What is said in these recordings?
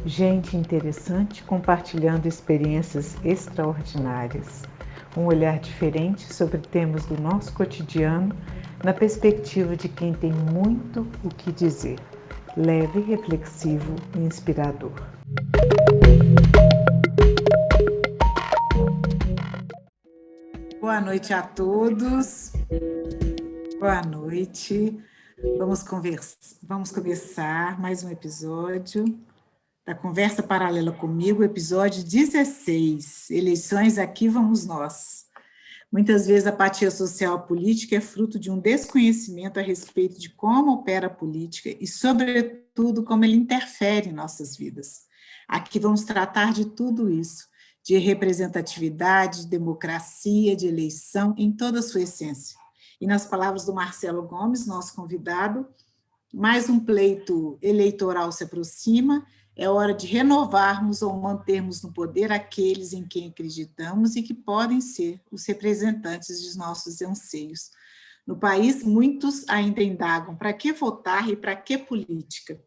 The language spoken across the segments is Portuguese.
Gente interessante compartilhando experiências extraordinárias. Um olhar diferente sobre temas do nosso cotidiano, na perspectiva de quem tem muito o que dizer. Leve, reflexivo e inspirador. Boa noite a todos. Boa noite. Vamos começar mais um episódio da Conversa Paralela Comigo, episódio 16. Eleições, aqui vamos nós. Muitas vezes a apatia social política é fruto de um desconhecimento a respeito de como opera a política e, sobretudo, como ele interfere em nossas vidas. Aqui vamos tratar de tudo isso, de representatividade, de democracia, de eleição, em toda a sua essência. E nas palavras do Marcelo Gomes, nosso convidado, mais um pleito eleitoral se aproxima, é hora de renovarmos ou mantermos no poder aqueles em quem acreditamos e que podem ser os representantes de nossos anseios. No país, muitos ainda indagam para que votar e para que política.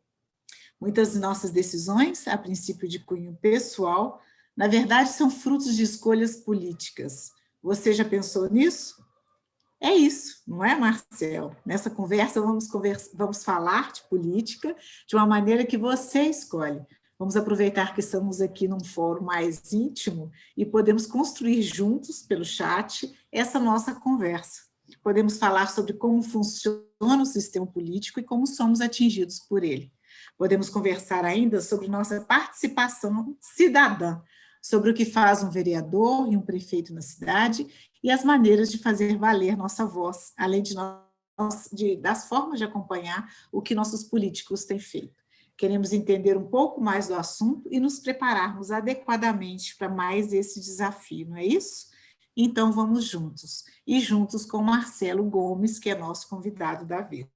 Muitas de nossas decisões, a princípio de cunho pessoal, na verdade são frutos de escolhas políticas. Você já pensou nisso? É isso, não é, Marcelo? Nessa conversa, vamos falar de política de uma maneira que você escolhe. Vamos aproveitar que estamos aqui num fórum mais íntimo e podemos construir juntos, pelo chat, essa nossa conversa. Podemos falar sobre como funciona o sistema político e como somos atingidos por ele. Podemos conversar ainda sobre nossa participação cidadã, sobre o que faz um vereador e um prefeito na cidade e as maneiras de fazer valer nossa voz, além das formas de acompanhar o que nossos políticos têm feito. Queremos entender um pouco mais do assunto e nos prepararmos adequadamente para mais esse desafio, não é isso? Então, vamos juntos. E juntos com Marcelo Gomes, que é nosso convidado da vez.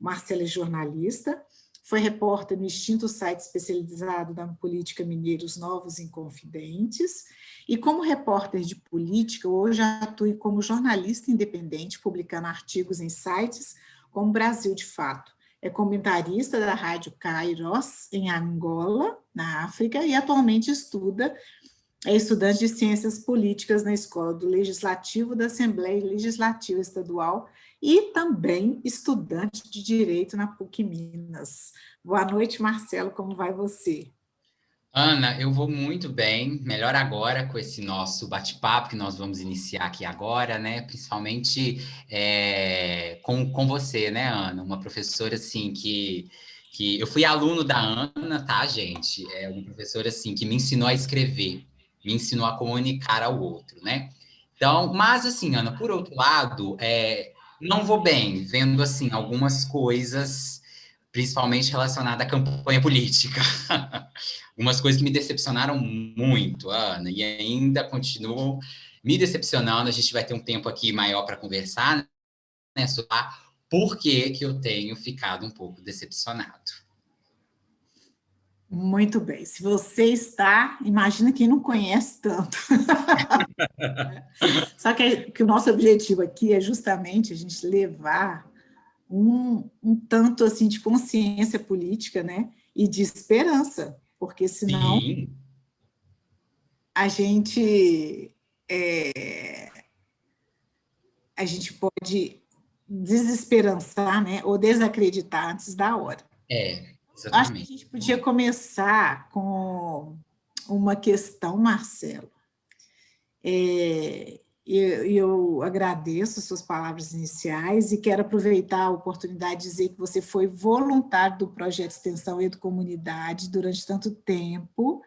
O Marcelo é jornalista, foi repórter no extinto site especializado na política Mineiros Novos e Inconfidentes, e como repórter de política, hoje atua como jornalista independente, publicando artigos em sites como Brasil de Fato. É comentarista da Rádio Kairos, em Angola, na África, e atualmente é estudante de Ciências Políticas na Escola do Legislativo da Assembleia Legislativa Estadual e também estudante de Direito na PUC Minas. Boa noite, Marcelo, como vai você? Ana, eu vou muito bem, melhor agora com esse nosso bate-papo que nós vamos iniciar aqui agora, né? Principalmente com você, né, Ana? Uma professora, assim, que eu fui aluno da Ana, tá, gente? É uma professora, assim, que me ensinou a escrever, me ensinou a comunicar ao outro, né? Então, mas, assim, Ana, por outro lado, não vou bem, vendo, assim, algumas coisas principalmente relacionada à campanha política. Umas coisas que me decepcionaram muito, Ana, e ainda continuam me decepcionando. A gente vai ter um tempo aqui maior para conversar, né, sobre por que eu tenho ficado um pouco decepcionado. Muito bem. Se você está, imagina quem não conhece tanto. Só que o nosso objetivo aqui é justamente a gente levar um tanto assim de consciência política, né? E de esperança, porque senão Sim. a gente pode desesperançar, né? Ou desacreditar antes da hora. Acho que a Exatamente. gente podia começar com uma questão, Marcelo. Eu agradeço as suas palavras iniciais e quero aproveitar a oportunidade de dizer que você foi voluntário do projeto Extensão Educomunidade durante tanto tempo,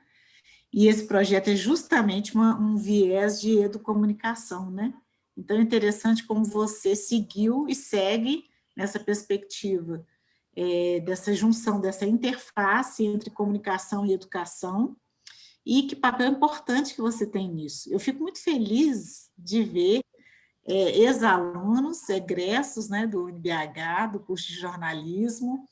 e esse projeto é justamente um viés de educomunicação, né? Então, é interessante como você seguiu e segue nessa perspectiva, dessa junção, dessa interface entre comunicação e educação, e que papel importante que você tem nisso. Eu fico muito feliz de ver ex-alunos, egressos, né, do UNBH, do curso de jornalismo,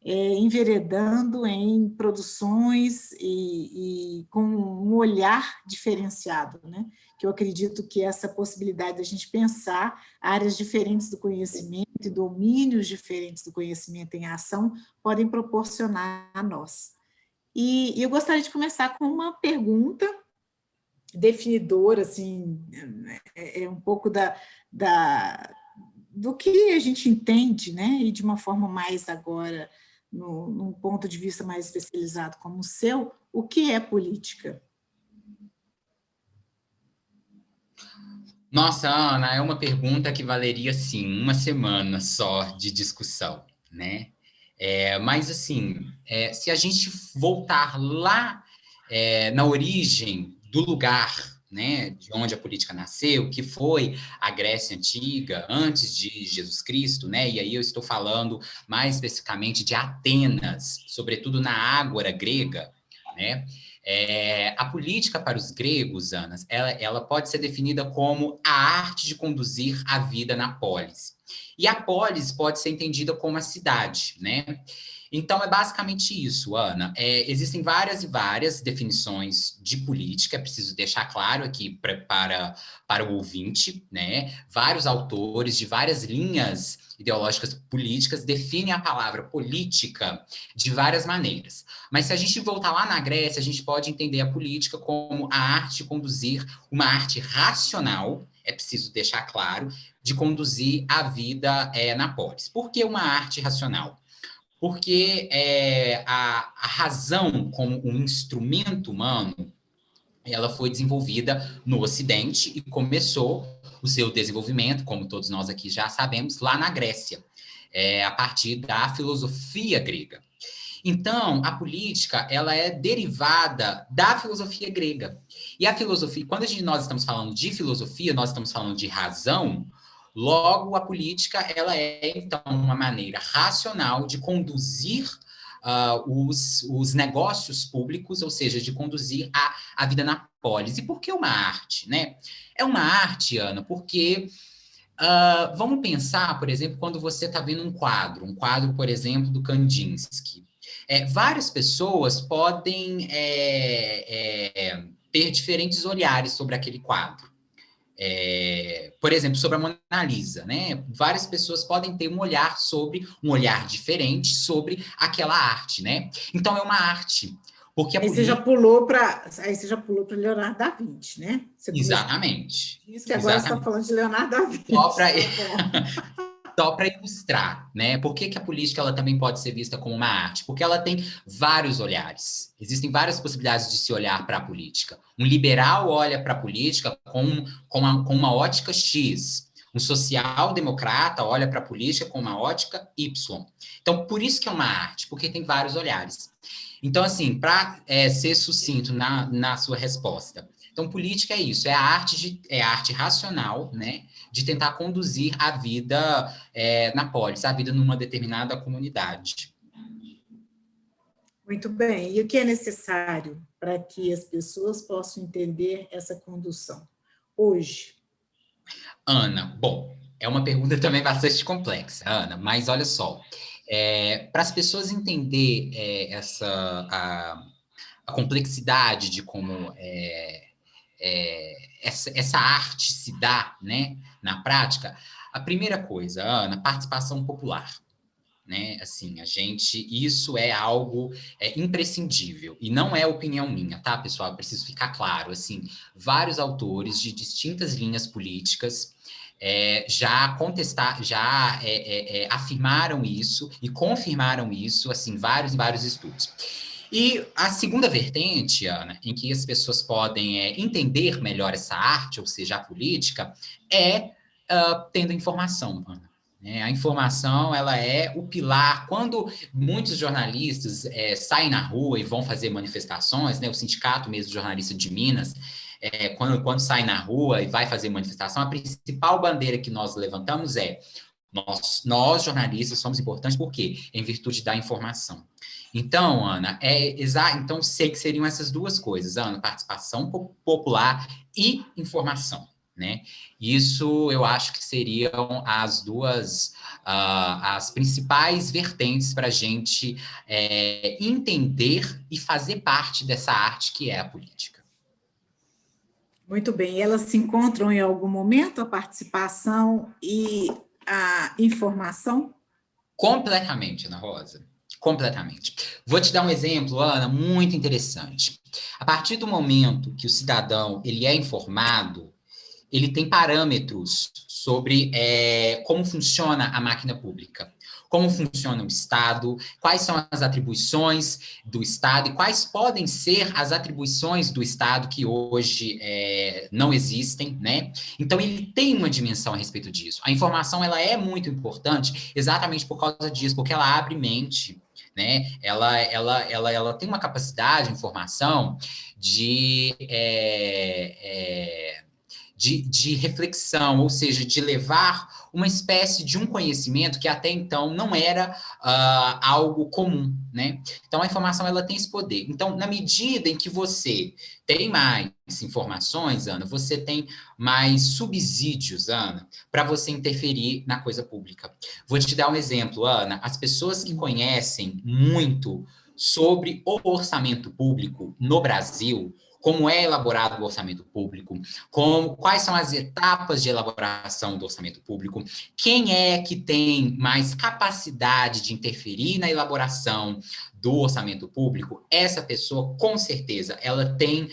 enveredando em produções e com um olhar diferenciado, né? Que eu acredito que essa possibilidade de a gente pensar áreas diferentes do conhecimento e domínios diferentes do conhecimento em ação podem proporcionar a nós. E eu gostaria de começar com uma pergunta definidora, assim, um pouco do que a gente entende, né? E de uma forma mais agora, num ponto de vista mais especializado como o seu, o que é política? Nossa, Ana, é uma pergunta que valeria, sim, uma semana só de discussão, né? Mas, assim, se a gente voltar lá na origem do lugar, né, de onde a política nasceu, que foi a Grécia Antiga, antes de Jesus Cristo, né? E aí eu estou falando mais especificamente de Atenas, sobretudo na Ágora grega, né? A política para os gregos, Ana, ela pode ser definida como a arte de conduzir a vida na polis. E a polis pode ser entendida como a cidade, né? Então, é basicamente isso, Ana. Existem várias e várias definições de política, é preciso deixar claro aqui para o ouvinte, né? Vários autores de várias linhas ideológicas políticas definem a palavra política de várias maneiras. Mas se a gente voltar lá na Grécia, a gente pode entender a política como a arte de conduzir, uma arte racional, é preciso deixar claro, de conduzir a vida na polis. Por que uma arte racional? Porque a razão como um instrumento humano, ela foi desenvolvida no Ocidente e começou o seu desenvolvimento, como todos nós aqui já sabemos, lá na Grécia, a partir da filosofia grega. Então, a política, ela é derivada da filosofia grega. E a filosofia, quando nós estamos falando de filosofia, nós estamos falando de razão, logo a política, ela é, então, uma maneira racional de conduzir os negócios públicos, ou seja, de conduzir a vida na polis. E por que uma arte, né? É uma arte, Ana, porque vamos pensar, por exemplo, quando você está vendo um quadro, por exemplo, do Kandinsky. Várias pessoas podem ter diferentes olhares sobre aquele quadro. Por exemplo, sobre a Mona Lisa, né? Várias pessoas podem ter um olhar diferente sobre aquela arte, né? Então, é uma arte. Porque Aí você já pulou para Leonardo da Vinci, né? Você exatamente. Diz que agora você está falando de Leonardo da Vinci. Só para ilustrar, né? Por que a política ela também pode ser vista como uma arte? Porque ela tem vários olhares. Existem várias possibilidades de se olhar para a política. Um liberal olha para a política com uma ótica X. Um social-democrata olha para a política com uma ótica Y. Então, por isso que é uma arte, porque tem vários olhares. Então, assim, para ser sucinto na sua resposta. Então, política é isso, é a arte racional, né? De tentar conduzir a vida na polis, a vida numa determinada comunidade. Muito bem. E o que é necessário para que as pessoas possam entender essa condução hoje? Ana, bom, é uma pergunta também bastante complexa, Ana, mas olha só, para as pessoas entender a complexidade de como essa arte se dá, né, na prática, a primeira coisa, Ana, participação popular. Né? Assim, isso é algo imprescindível e não é opinião minha, tá, pessoal? Eu preciso ficar claro, assim, vários autores de distintas linhas políticas já afirmaram isso e confirmaram isso, assim, vários e vários estudos. E a segunda vertente, Ana, em que as pessoas podem entender melhor essa arte, ou seja, a política, tendo informação, Ana. A informação, ela é o pilar. Quando muitos jornalistas saem na rua e vão fazer manifestações, né, o Sindicato mesmo de Jornalistas de Minas, quando sai na rua e vai fazer manifestação, a principal bandeira que nós levantamos nós jornalistas, somos importantes, por quê? Em virtude da informação. Então, Ana, então sei que seriam essas duas coisas, Ana, participação popular e informação. né? Isso eu acho que seriam as principais vertentes para a gente entender e fazer parte dessa arte que é a política. Muito bem. Elas se encontram em algum momento, a participação e a informação? Completamente, Ana Rosa. Completamente. Vou te dar um exemplo, Ana, muito interessante. A partir do momento que o cidadão ele é informado, ele tem parâmetros sobre como funciona a máquina pública, como funciona o Estado, quais são as atribuições do Estado e quais podem ser as atribuições do Estado que hoje não existem, né? Então, ele tem uma dimensão a respeito disso. A informação, ela é muito importante exatamente por causa disso, porque ela abre mente, né? Ela tem uma capacidade de informação de reflexão, ou seja, de levar uma espécie de um conhecimento que até então não era algo comum, né? Então, a informação, ela tem esse poder. Então, na medida em que você tem mais informações, Ana, você tem mais subsídios, Ana, para você interferir na coisa pública. Vou te dar um exemplo, Ana. As pessoas que conhecem muito sobre o orçamento público no Brasil, como é elaborado o orçamento público, quais são as etapas de elaboração do orçamento público, quem é que tem mais capacidade de interferir na elaboração do orçamento público, essa pessoa, com certeza, ela tem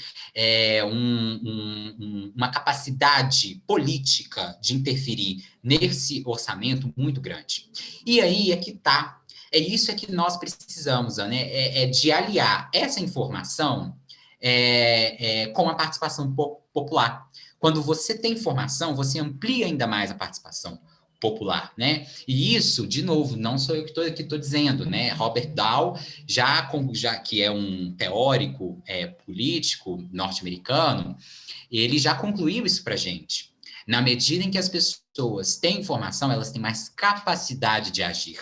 uma capacidade política de interferir nesse orçamento muito grande. E aí é que está. É isso que nós precisamos, né? De aliar essa informação com a participação popular. Quando você tem informação, você amplia ainda mais a participação popular, né? E isso, de novo, não sou eu que estou dizendo, né? Robert Dahl, já que é um teórico político norte-americano, ele já concluiu isso para a gente. Na medida em que as pessoas têm informação, elas têm mais capacidade de agir.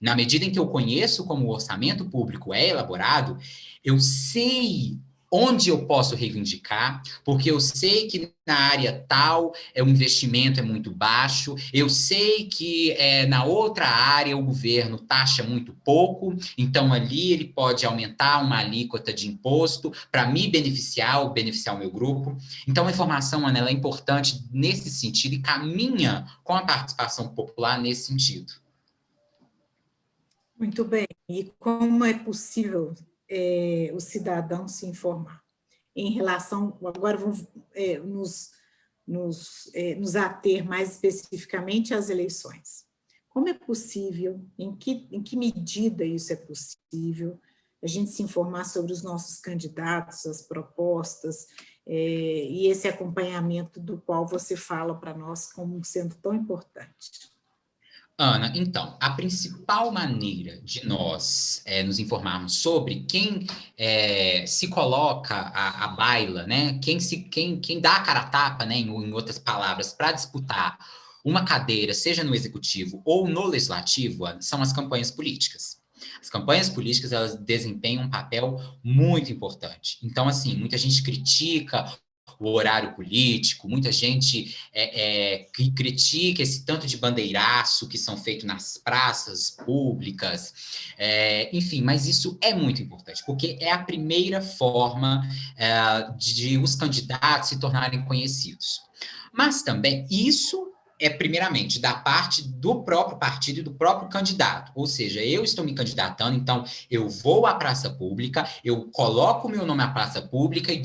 Na medida em que eu conheço como o orçamento público é elaborado, eu sei onde eu posso reivindicar, porque eu sei que na área tal o investimento é muito baixo, eu sei que na outra área o governo taxa muito pouco, então ali ele pode aumentar uma alíquota de imposto para me beneficiar ou beneficiar o meu grupo. Então a informação, Ana, ela é importante nesse sentido e caminha com a participação popular nesse sentido. Muito bem. E como é possível o cidadão se informar? Em relação, agora vamos nos ater mais especificamente às eleições. Como é possível, em que medida isso é possível, a gente se informar sobre os nossos candidatos, as propostas, e esse acompanhamento do qual você fala para nós como sendo tão importante? Ana, então, a principal maneira de nós nos informarmos sobre quem se coloca à baila, né? Quem dá a cara a tapa, né? Em outras palavras, para disputar uma cadeira, seja no executivo ou no legislativo, Ana, são as campanhas políticas. As campanhas políticas, elas desempenham um papel muito importante. Então, assim, muita gente critica o horário político, muita gente que critica esse tanto de bandeiraço que são feitos nas praças públicas, enfim, mas isso é muito importante, porque é a primeira forma de os candidatos se tornarem conhecidos. Mas também isso primeiramente, da parte do próprio partido e do próprio candidato. Ou seja, eu estou me candidatando, então eu vou à praça pública, eu coloco o meu nome à praça pública e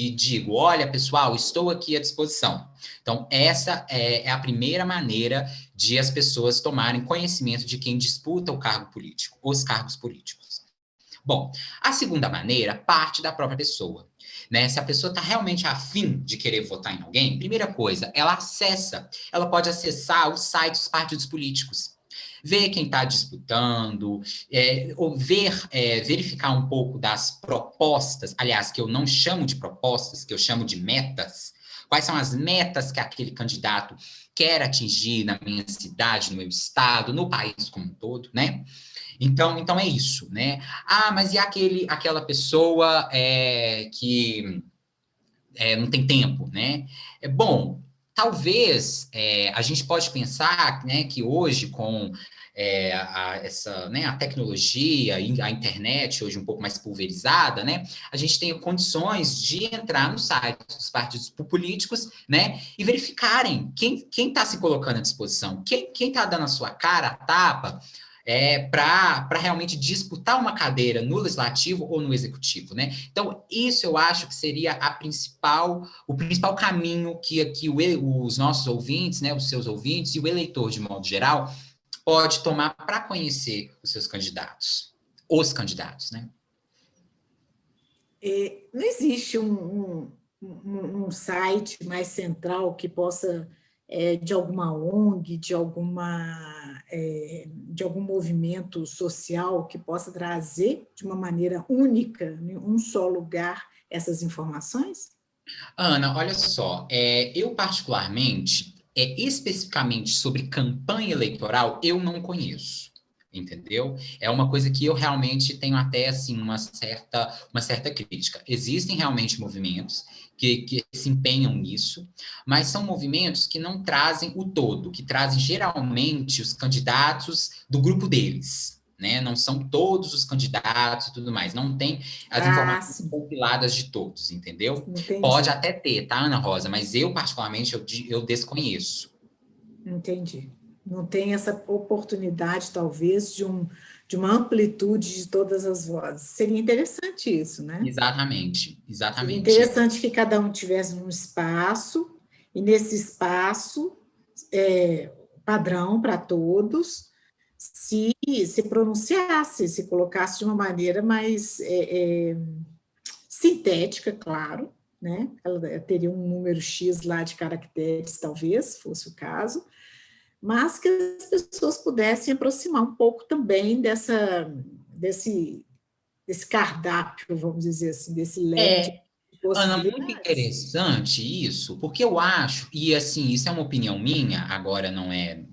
digo, olha, pessoal, estou aqui à disposição. Então, essa é a primeira maneira de as pessoas tomarem conhecimento de quem disputa o cargo político, os cargos políticos. Bom, a segunda maneira parte da própria pessoa. Né? Se a pessoa está realmente afim de querer votar em alguém, primeira coisa, ela pode acessar os sites dos partidos políticos, ver quem está disputando, verificar um pouco das propostas, aliás, que eu não chamo de propostas, que eu chamo de metas. Quais são as metas que aquele candidato quer atingir na minha cidade, no meu estado, no país como um todo, né? Então é isso, né? Ah, mas e aquela pessoa que não tem tempo, né? Bom, talvez a gente pode pensar, né, que hoje com a tecnologia e a internet hoje um pouco mais pulverizada, né, a gente tem condições de entrar no site dos partidos políticos, né, e verificarem quem está se colocando à disposição, quem está dando a sua cara, a tapa, para realmente disputar uma cadeira no legislativo ou no executivo, né? Então, isso eu acho que seria o principal caminho que os nossos ouvintes, né, os seus ouvintes e o eleitor, de modo geral, pode tomar para conhecer os candidatos, né? Não existe um site mais central que possa, de alguma ONG, de algum movimento social que possa trazer de uma maneira única, em um só lugar, essas informações? Ana, olha só, eu particularmente, especificamente sobre campanha eleitoral, eu não conheço, entendeu? É uma coisa que eu realmente tenho até, assim, uma certa crítica. Existem realmente movimentos que se empenham nisso, mas são movimentos que não trazem o todo, que trazem geralmente os candidatos do grupo deles, né? Não são todos os candidatos e tudo mais, não tem as informações Sim, compiladas de todos, entendeu? Pode entendi, até ter, tá, Ana Rosa? Mas eu, particularmente, eu desconheço. entendi. Não tem essa oportunidade, talvez, de uma amplitude de todas as vozes. Seria interessante isso, né? Exatamente, Seria exatamente. interessante que cada um tivesse um espaço, e nesse espaço, padrão para todos, se pronunciasse, se colocasse de uma maneira mais sintética, claro, né? Ela teria um número X lá de caracteres, talvez, fosse o caso, mas que as pessoas pudessem aproximar um pouco também desse cardápio, vamos dizer assim, desse leque de É, Ana, muito possibilidades. interessante isso, porque eu acho, e assim, isso é uma opinião minha, agora não é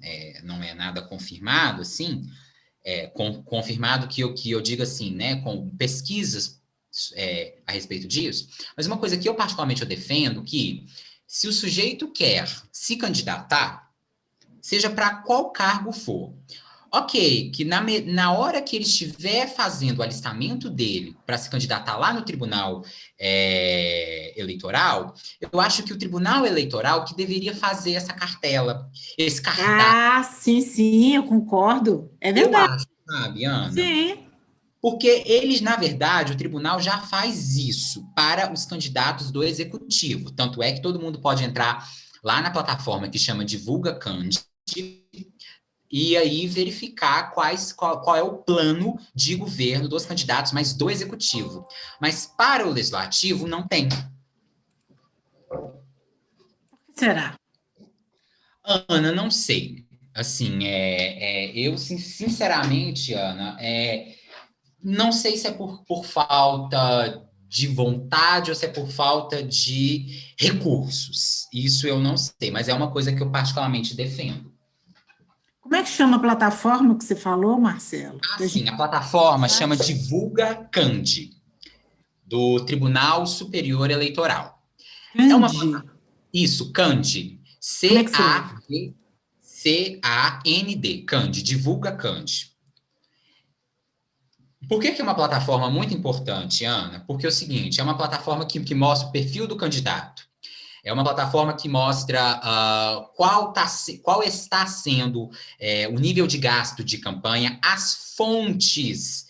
nada confirmado, assim, confirmado que eu digo assim, né, com pesquisas a respeito disso, mas uma coisa que eu particularmente eu defendo que se o sujeito quer se candidatar, seja para qual cargo for. Ok, que na hora que ele estiver fazendo o alistamento dele para se candidatar lá no Tribunal Eleitoral, eu acho que o Tribunal Eleitoral que deveria fazer essa cartela, esse cardápio. Ah, sim, sim, eu concordo. É Eu verdade. acho, sabe, Ana? Sim. Porque eles, na verdade, o tribunal já faz isso para os candidatos do executivo. Tanto é que todo mundo pode entrar lá na plataforma que chama Divulga Candi e aí verificar qual é o plano de governo dos candidatos, mas do executivo. Mas para o legislativo não tem. Será? Ana, não sei. Assim, eu sinceramente, Ana, não sei se é por falta de vontade ou se é por falta de recursos. Isso eu não sei, mas é uma coisa que eu particularmente defendo. Como é que chama a plataforma que você falou, Marcelo? Pra Assim, gente... a plataforma chama Divulga Candi, do Tribunal Superior Eleitoral. É uma Candi. isso, Candi, Como é que escreve? Cand, Candi, Divulga Candi. Por que é uma plataforma muito importante, Ana? Porque é o seguinte, é uma plataforma que mostra o perfil do candidato. É uma plataforma que mostra qual está sendo o nível de gasto de campanha, as fontes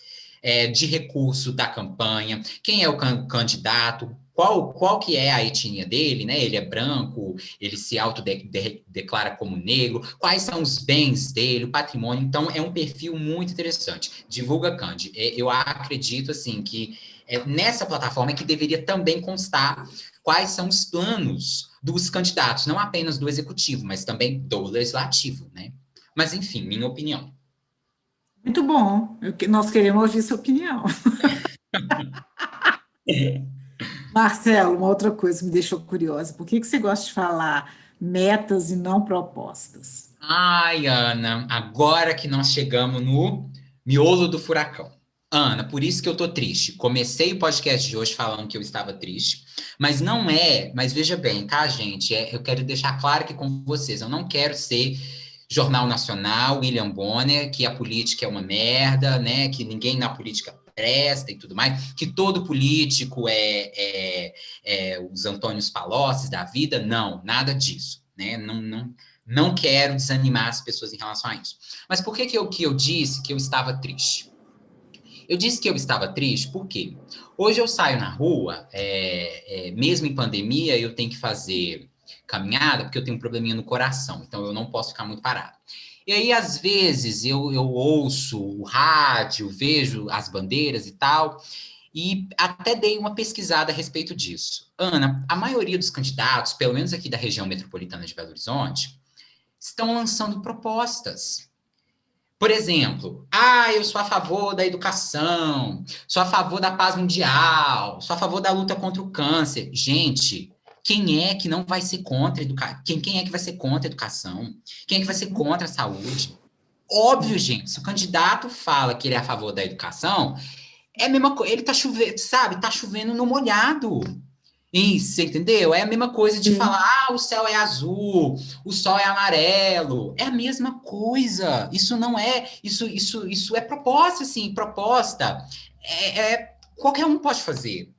de recurso da campanha, quem é o candidato, qual que é a etnia dele, né? Ele é branco, ele se autodeclara como negro, quais são os bens dele, o patrimônio. Então, é um perfil muito interessante. Divulga Candi. Eu acredito, assim, que nessa plataforma é que deveria também constar quais são os planos dos candidatos, não apenas do executivo, mas também do legislativo, né? Mas, enfim, minha opinião. Muito bom. Nós queremos ouvir sua opinião. Marcelo, uma outra coisa que me deixou curiosa. Por que você gosta de falar metas e não propostas? Ai, Ana, agora que nós chegamos no miolo do furacão. Ana, por isso que eu tô triste. Comecei o podcast de hoje falando que eu estava triste, mas não é, mas veja bem, tá, gente? Eu quero deixar claro aqui com vocês, eu não quero ser Jornal Nacional, William Bonner, que a política é uma merda, né? Que ninguém na política presta e tudo mais, que todo político é os Antônios Palocci da vida. Não, nada disso, né? Não quero desanimar as pessoas em relação a isso. Mas por que eu disse que eu estava triste? Eu disse que eu estava triste porque hoje eu saio na rua, mesmo em pandemia, eu tenho que fazer caminhada, porque eu tenho um probleminha no coração, então eu não posso ficar muito parado. E aí, às vezes, eu ouço o rádio, vejo as bandeiras e tal, e até dei uma pesquisada a respeito disso. Ana, a maioria dos candidatos, pelo menos aqui da região metropolitana de Belo Horizonte, estão lançando propostas. Por exemplo, eu sou a favor da educação, sou a favor da paz mundial, sou a favor da luta contra o câncer. Gente, quem é que não vai ser contra a educação? Quem é que vai ser contra a educação? Quem é que vai ser contra a saúde? Óbvio, gente, se o candidato fala que ele é a favor da educação, é a mesma coisa, ele tá chovendo, sabe? Tá chovendo no molhado. Isso, você entendeu? É a mesma coisa de falar, o céu é azul, o sol é amarelo. É a mesma coisa. Isso não é, isso é proposta, assim, proposta. Qualquer um pode fazer.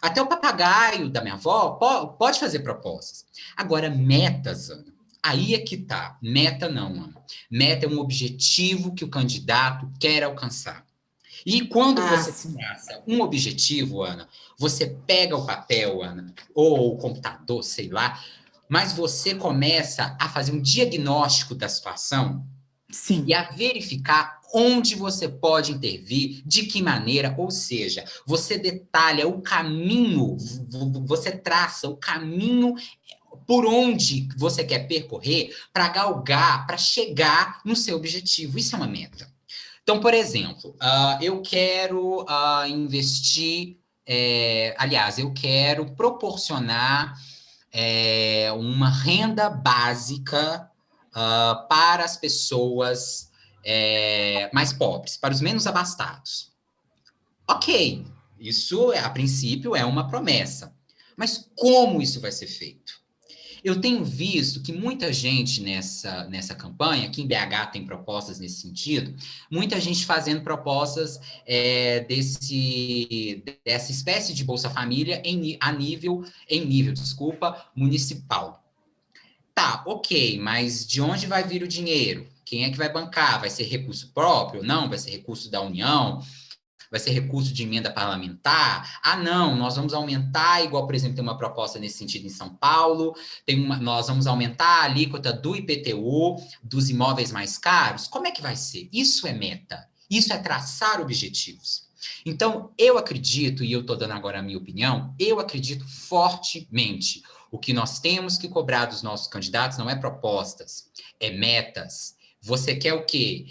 Até o papagaio da minha avó pode fazer propostas. Agora, metas, Ana, aí é que tá. Meta não, Ana. Meta é um objetivo que o candidato quer alcançar. E quando você traça um objetivo, Ana, você pega o papel, Ana, ou o computador, sei lá, mas você começa a fazer um diagnóstico da situação. Sim. E a verificar onde você pode intervir, de que maneira, ou seja, você detalha o caminho, você traça o caminho por onde você quer percorrer para galgar, para chegar no seu objetivo. Isso é uma meta. Então, por exemplo, eu quero investir, aliás, eu quero proporcionar uma renda básica para as pessoas mais pobres, para os menos abastados. Ok, isso, a princípio, é uma promessa. Mas como isso vai ser feito? Eu tenho visto que muita gente nessa campanha, aqui em BH tem propostas nesse sentido, muita gente fazendo propostas dessa espécie de Bolsa Família em nível municipal. Tá, ok, mas de onde vai vir o dinheiro? Quem é que vai bancar? Vai ser recurso próprio? Não, vai ser recurso da União? Vai ser recurso de emenda parlamentar? Não, nós vamos aumentar, igual, por exemplo, tem uma proposta nesse sentido em São Paulo, nós vamos aumentar a alíquota do IPTU, dos imóveis mais caros. Como é que vai ser? Isso é meta, isso é traçar objetivos. Então, eu acredito, e eu estou dando agora a minha opinião, eu acredito fortemente. O que nós temos que cobrar dos nossos candidatos não é propostas, é metas. Você quer o quê?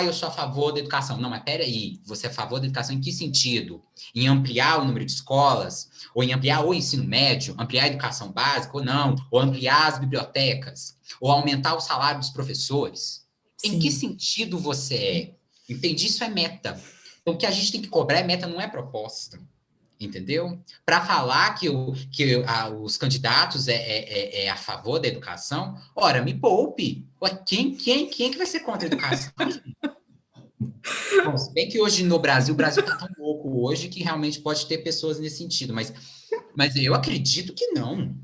Eu sou a favor da educação. Não, mas peraí, você é a favor da educação em que sentido? Em ampliar o número de escolas? Ou em ampliar o ensino médio? Ampliar a educação básica ou não? Ou ampliar as bibliotecas? Ou aumentar o salário dos professores? Sim. Em que sentido você é? Entende? Isso é meta. Então, o que a gente tem que cobrar é meta, não é proposta. Entendeu? Para falar que os candidatos é a favor da educação, ora, me poupe. Quem é que vai ser contra a educação? Bom, se bem que hoje no Brasil, o Brasil está tão louco hoje que realmente pode ter pessoas nesse sentido, mas eu acredito que não.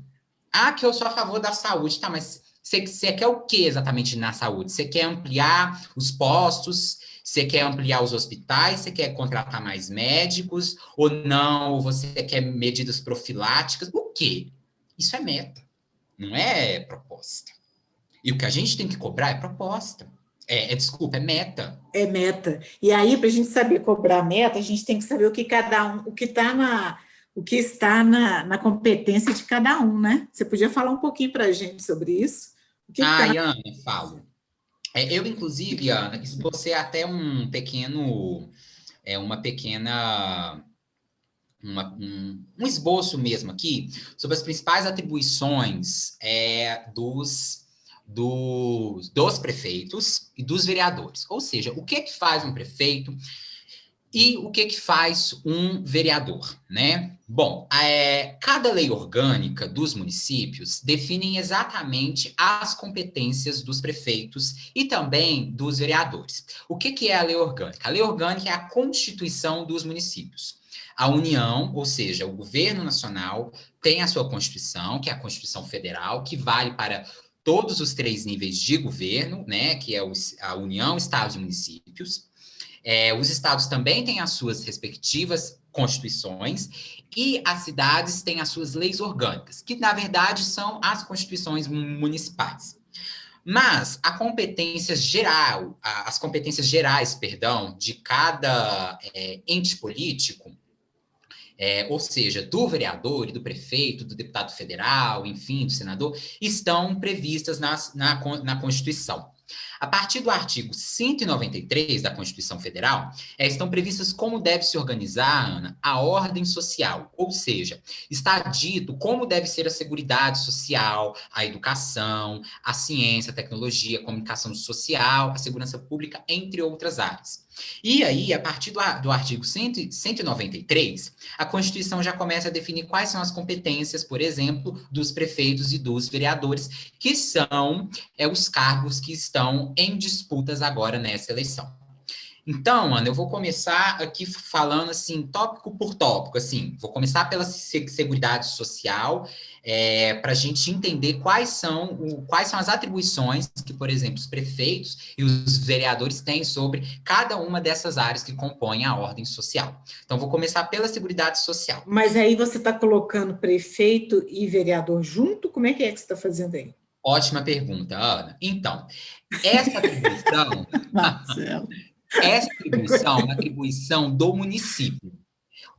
Que eu sou a favor da saúde, tá, mas você quer o que exatamente na saúde? Você quer ampliar os postos? Você quer ampliar os hospitais? Você quer contratar mais médicos? Ou não? Você quer medidas profiláticas? O quê? Isso é meta, não é proposta. E o que a gente tem que cobrar é proposta. Desculpa, é meta. É meta. E aí, para a gente saber cobrar meta, a gente tem que saber o que está na competência de cada um, né? Você podia falar um pouquinho para a gente sobre isso? Ana, falo. Eu, inclusive, Ana, esbocei até um esboço mesmo aqui sobre as principais atribuições dos prefeitos e dos vereadores. Ou seja, o que faz um prefeito E o que faz um vereador, né? Bom, cada lei orgânica dos municípios define exatamente as competências dos prefeitos e também dos vereadores. O que é a lei orgânica? A lei orgânica é a Constituição dos municípios. A União, ou seja, o governo nacional, tem a sua Constituição, que é a Constituição Federal, que vale para todos os 3 níveis de governo, né? Que é a União, Estados e municípios. Os estados também têm as suas respectivas constituições e as cidades têm as suas leis orgânicas, que na verdade são as constituições municipais. Mas a competência geral, as competências gerais, perdão, de cada ente político, ou seja, do vereador e do prefeito, do deputado federal, enfim, do senador, estão previstas na Constituição. A partir do artigo 193 da Constituição Federal, estão previstas como deve se organizar, Ana, a ordem social, ou seja, está dito como deve ser a seguridade social, a educação, a ciência, a tecnologia, a comunicação social, a segurança pública, entre outras áreas. E aí, a partir do artigo 193, a Constituição já começa a definir quais são as competências, por exemplo, dos prefeitos e dos vereadores, que são os cargos que estão em disputas agora nessa eleição. Então, Ana, eu vou começar aqui falando assim, tópico por tópico, assim, vou começar pela Seguridade Social, para a gente entender quais são as atribuições que, por exemplo, os prefeitos e os vereadores têm sobre cada uma dessas áreas que compõem a ordem social. Então, vou começar pela Seguridade Social. Mas aí você está colocando prefeito e vereador junto? Como é que você está fazendo aí? Ótima pergunta, Ana. Então, essa atribuição... Marcelo. Essa atribuição é uma atribuição do município.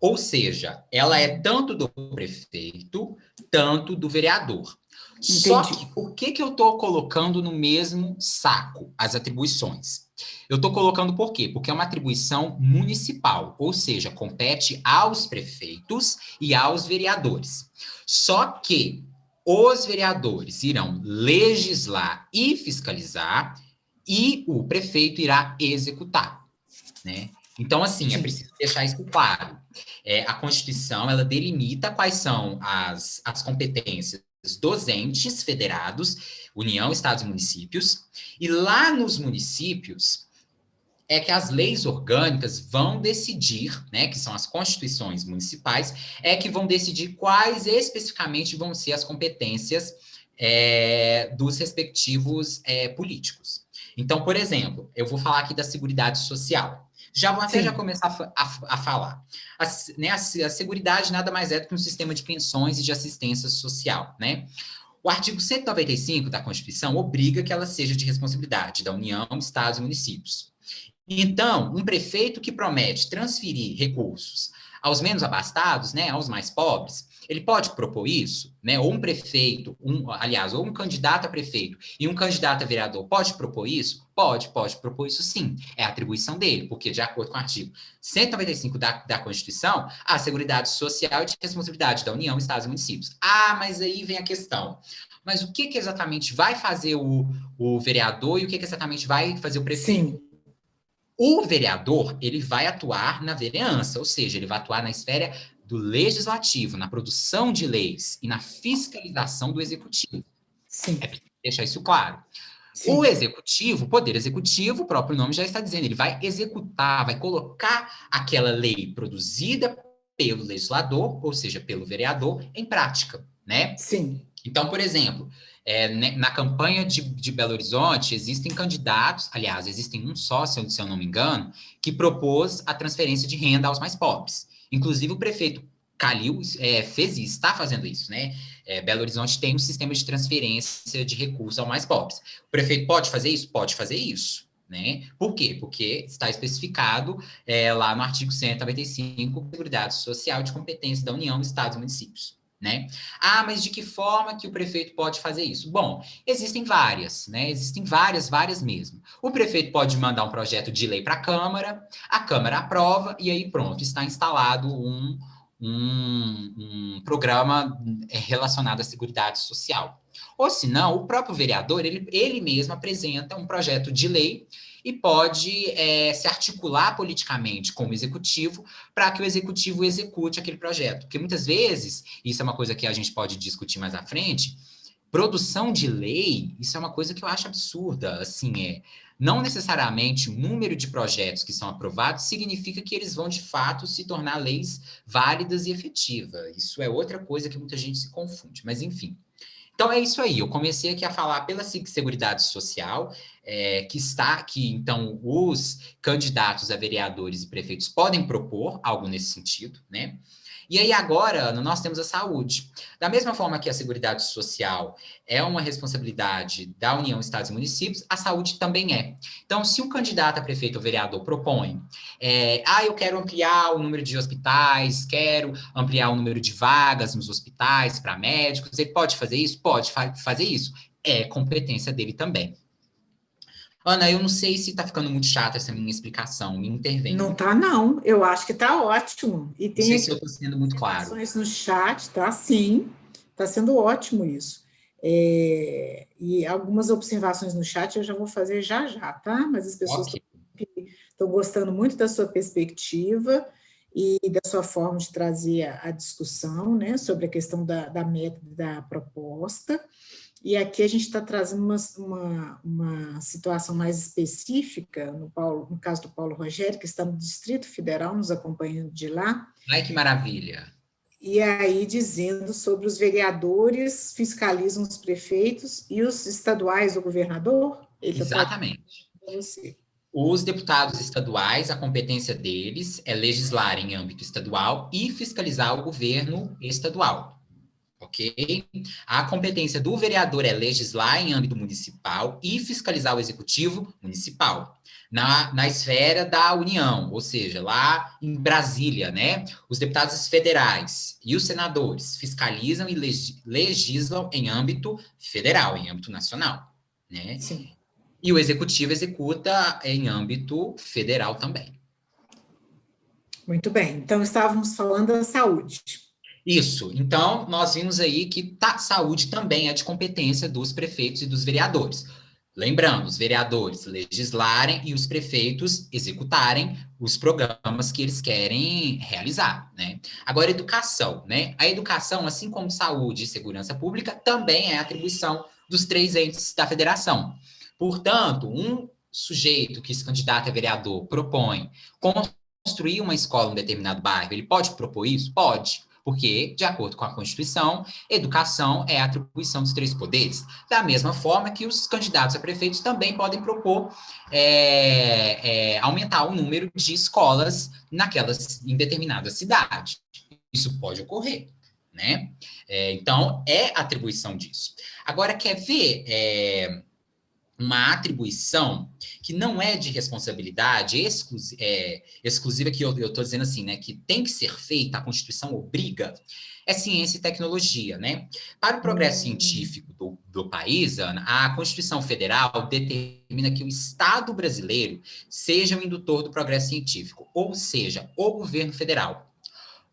Ou seja, ela é tanto do prefeito, tanto do vereador. Entendi. Só que o que eu estou colocando no mesmo saco? As atribuições. Eu estou colocando por quê? Porque é uma atribuição municipal, ou seja, compete aos prefeitos e aos vereadores. Só que os vereadores irão legislar e fiscalizar e o prefeito irá executar, né? Então, assim, é preciso deixar isso claro. A Constituição, ela delimita quais são as competências dos entes federados, União, Estados e municípios, e lá nos municípios é que as leis orgânicas vão decidir, né, que são as constituições municipais, que vão decidir quais especificamente vão ser as competências dos respectivos políticos. Então, por exemplo, eu vou falar aqui da Seguridade Social. Já vou até começar a falar. A Seguridade nada mais é do que um sistema de pensões e de assistência social, né? O artigo 195 da Constituição obriga que ela seja de responsabilidade da União, Estados e municípios. Então, um prefeito que promete transferir recursos aos menos abastados, né, aos mais pobres, ele pode propor isso, né? Ou um prefeito, ou um candidato a prefeito e um candidato a vereador pode propor isso? Pode propor isso sim. É a atribuição dele, porque de acordo com o artigo 195 da Constituição, a Seguridade Social é de responsabilidade da União, Estados e municípios. Ah, mas aí vem a questão. Mas o que exatamente vai fazer o vereador e o que exatamente vai fazer o prefeito? Sim. O vereador, ele vai atuar na vereança, ou seja, ele vai atuar na esfera do legislativo, na produção de leis e na fiscalização do executivo. Sim. É preciso deixar isso claro. Sim. O executivo, o poder executivo, o próprio nome já está dizendo, ele vai executar, vai colocar aquela lei produzida pelo legislador, ou seja, pelo vereador, em prática, né? Sim. Então, por exemplo, na campanha de Belo Horizonte, existem candidatos, aliás, existem um só, se eu não me engano, que propôs a transferência de renda aos mais pobres. Inclusive, o prefeito Calil fez isso, está fazendo isso, né? Belo Horizonte tem um sistema de transferência de recursos aos mais pobres. O prefeito pode fazer isso? Pode fazer isso, né? Por quê? Porque está especificado lá no artigo 195, Seguridade Social de competência da União, Estados e municípios. Né? Ah, mas de que forma que o prefeito pode fazer isso? Bom, existem várias, né? Existem várias mesmo. O prefeito pode mandar um projeto de lei para a Câmara aprova, e aí pronto, está instalado um programa relacionado à Seguridade Social. Ou se não, o próprio vereador, ele mesmo apresenta um projeto de lei e pode se articular politicamente com o executivo para que o executivo execute aquele projeto. Porque muitas vezes, isso é uma coisa que a gente pode discutir mais à frente, produção de lei, isso é uma coisa que eu acho absurda, assim, não necessariamente o número de projetos que são aprovados significa que eles vão, de fato, se tornar leis válidas e efetivas. Isso é outra coisa que muita gente se confunde, mas enfim. Então é isso aí, eu comecei aqui a falar pela Seguridade Social, que então os candidatos a vereadores e prefeitos podem propor algo nesse sentido, né? E aí agora, Ana, nós temos a saúde. Da mesma forma que a Seguridade Social é uma responsabilidade da União, Estados e Municípios, a saúde também é. Então, se um candidato a prefeito ou vereador propõe, eu quero ampliar o número de hospitais, quero ampliar o número de vagas nos hospitais para médicos, ele pode fazer isso? Pode fazer isso. É competência dele também. Ana, eu não sei se está ficando muito chata essa minha explicação, me intervenha. Não está, não. Eu acho que está ótimo. E Não tem sei aqui se eu estou sendo muito claro. observações no chat, tá? Sim, está sendo ótimo isso. E algumas observações no chat eu já vou fazer já, tá? Mas as pessoas Ok. estão gostando muito da sua perspectiva e da sua forma de trazer a discussão, né, sobre a questão da meta da proposta. E aqui a gente está trazendo uma situação mais específica, no caso do Paulo Rogério, que está no Distrito Federal, nos acompanhando de lá. Ai, que maravilha. E aí dizendo sobre os vereadores fiscalizam os prefeitos e os estaduais, o governador? Ele Exatamente. para você. Os deputados estaduais, a competência deles é legislar em âmbito estadual e fiscalizar o governo estadual. Ok? A competência do vereador é legislar em âmbito municipal e fiscalizar o executivo municipal. Na esfera da União, ou seja, lá em Brasília, né? Os deputados federais e os senadores fiscalizam e legislam em âmbito federal, em âmbito nacional, né? Sim. E o executivo executa em âmbito federal também. Muito bem. Então, estávamos falando da saúde. Isso. Então, nós vimos aí que saúde também é de competência dos prefeitos e dos vereadores. Lembrando, os vereadores legislarem e os prefeitos executarem os programas que eles querem realizar, né? Agora, educação, né? A educação, assim como saúde e segurança pública, também é atribuição dos três entes da federação. Portanto, um sujeito que se candidata a vereador propõe construir uma escola em um determinado bairro, ele pode propor isso? Pode. Porque, de acordo com a Constituição, educação é a atribuição dos três poderes. Da mesma forma que os candidatos a prefeitos também podem propor aumentar o número de escolas em determinada cidade. Isso pode ocorrer, né? Então, é atribuição disso. Agora, quer ver uma atribuição que não é de responsabilidade exclusiva, que eu estou dizendo assim, né, que tem que ser feita, a Constituição obriga, é ciência e tecnologia, né? Para o progresso científico do país, Ana, a Constituição Federal determina que o Estado brasileiro seja o indutor do progresso científico, ou seja, o governo federal.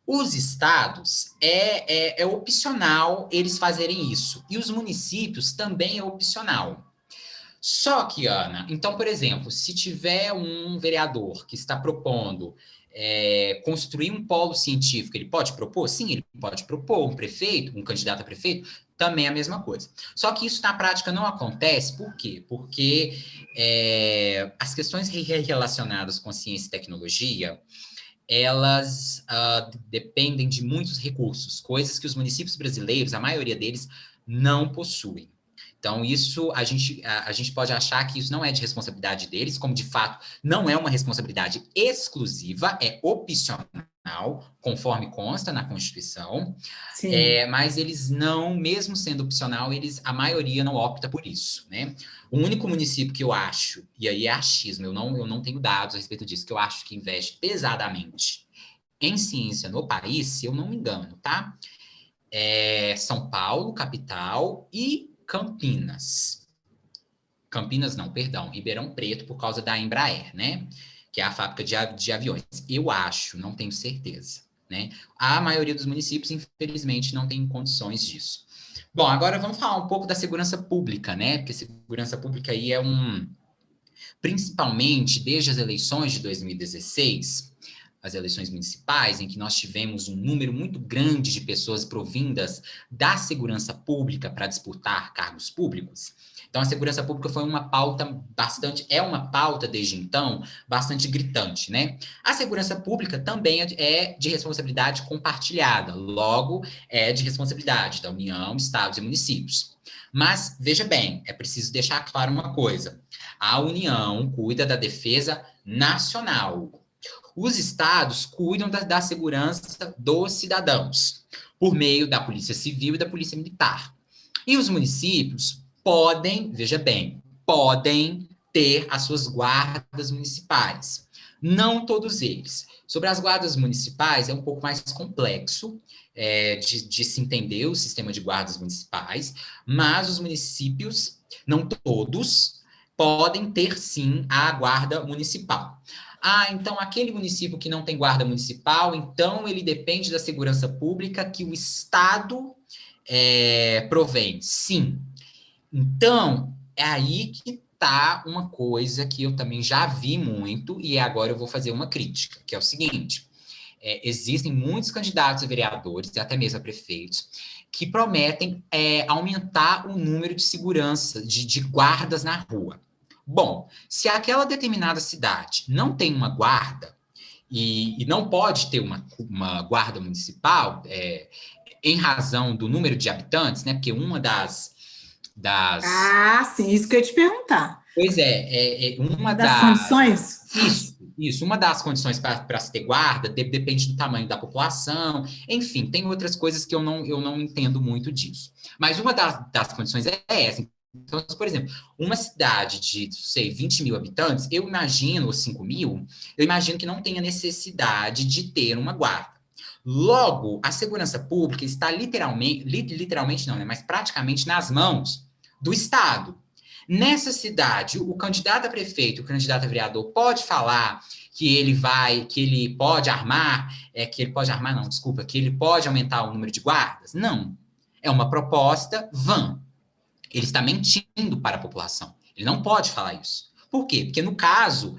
Os estados é opcional eles fazerem isso, e os municípios também é opcional. Só que, Ana, então, por exemplo, se tiver um vereador que está propondo construir um polo científico, ele pode propor? Sim, ele pode propor. Um prefeito, um candidato a prefeito, também é a mesma coisa. Só que isso na prática não acontece, por quê? Porque as questões relacionadas com ciência e tecnologia, elas dependem de muitos recursos, coisas que os municípios brasileiros, a maioria deles, não possuem. Então, isso a gente pode achar que isso não é de responsabilidade deles, como de fato não é uma responsabilidade exclusiva, é opcional, conforme consta na Constituição, mas eles não, mesmo sendo opcional, a maioria não opta por isso, né? O único município que eu acho, e aí é achismo, eu não tenho dados a respeito disso, que eu acho que investe pesadamente em ciência no país, se eu não me engano, tá? São Paulo, capital, e Campinas. Campinas não, perdão, Ribeirão Preto, por causa da Embraer, né? Que é a fábrica de aviões. Eu acho, não tenho certeza, né? A maioria dos municípios, infelizmente, não tem condições disso. Bom, agora vamos falar um pouco da segurança pública, né? Porque segurança pública aí principalmente desde as eleições de 2016, as eleições municipais, em que nós tivemos um número muito grande de pessoas provindas da segurança pública para disputar cargos públicos. Então, a segurança pública foi uma pauta é uma pauta desde então, bastante gritante, né? A segurança pública também é de responsabilidade compartilhada, logo, é de responsabilidade da União, estados e municípios. Mas, veja bem, é preciso deixar claro uma coisa: a União cuida da defesa nacional. Os estados cuidam da segurança dos cidadãos, por meio da Polícia Civil e da Polícia Militar. E os municípios podem, veja bem, podem ter as suas guardas municipais. Não todos eles. Sobre as guardas municipais, é um pouco mais complexo de se entender o sistema de guardas municipais, mas os municípios, não todos, podem ter, sim, a guarda municipal. Ah, então aquele município que não tem guarda municipal, então ele depende da segurança pública que o Estado provém. Sim. Então, é aí que está uma coisa que eu também já vi muito, e agora eu vou fazer uma crítica, que é o seguinte: existem muitos candidatos a vereadores, e até mesmo a prefeitos, que prometem aumentar o número de segurança, de guardas na rua. Bom, se aquela determinada cidade não tem uma guarda, e não pode ter uma guarda municipal, em razão do número de habitantes, né? Porque uma das... Ah, sim, isso que eu ia te perguntar. Pois é, uma Das condições? Isso, uma das condições para se ter guarda depende do tamanho da população, enfim, tem outras coisas que eu não entendo muito disso. Mas uma das condições é essa. Então, por exemplo, uma cidade de, sei, 20 mil habitantes, eu imagino, ou 5 mil, eu imagino que não tenha necessidade de ter uma guarda. Logo, a segurança pública está literalmente não, né, mas praticamente nas mãos do Estado. Nessa cidade, o candidato a prefeito, o candidato a vereador pode falar que ele pode armar, que ele pode aumentar o número de guardas? Não. É uma proposta vã. Ele está mentindo para a população. Ele não pode falar isso. Por quê? Porque no caso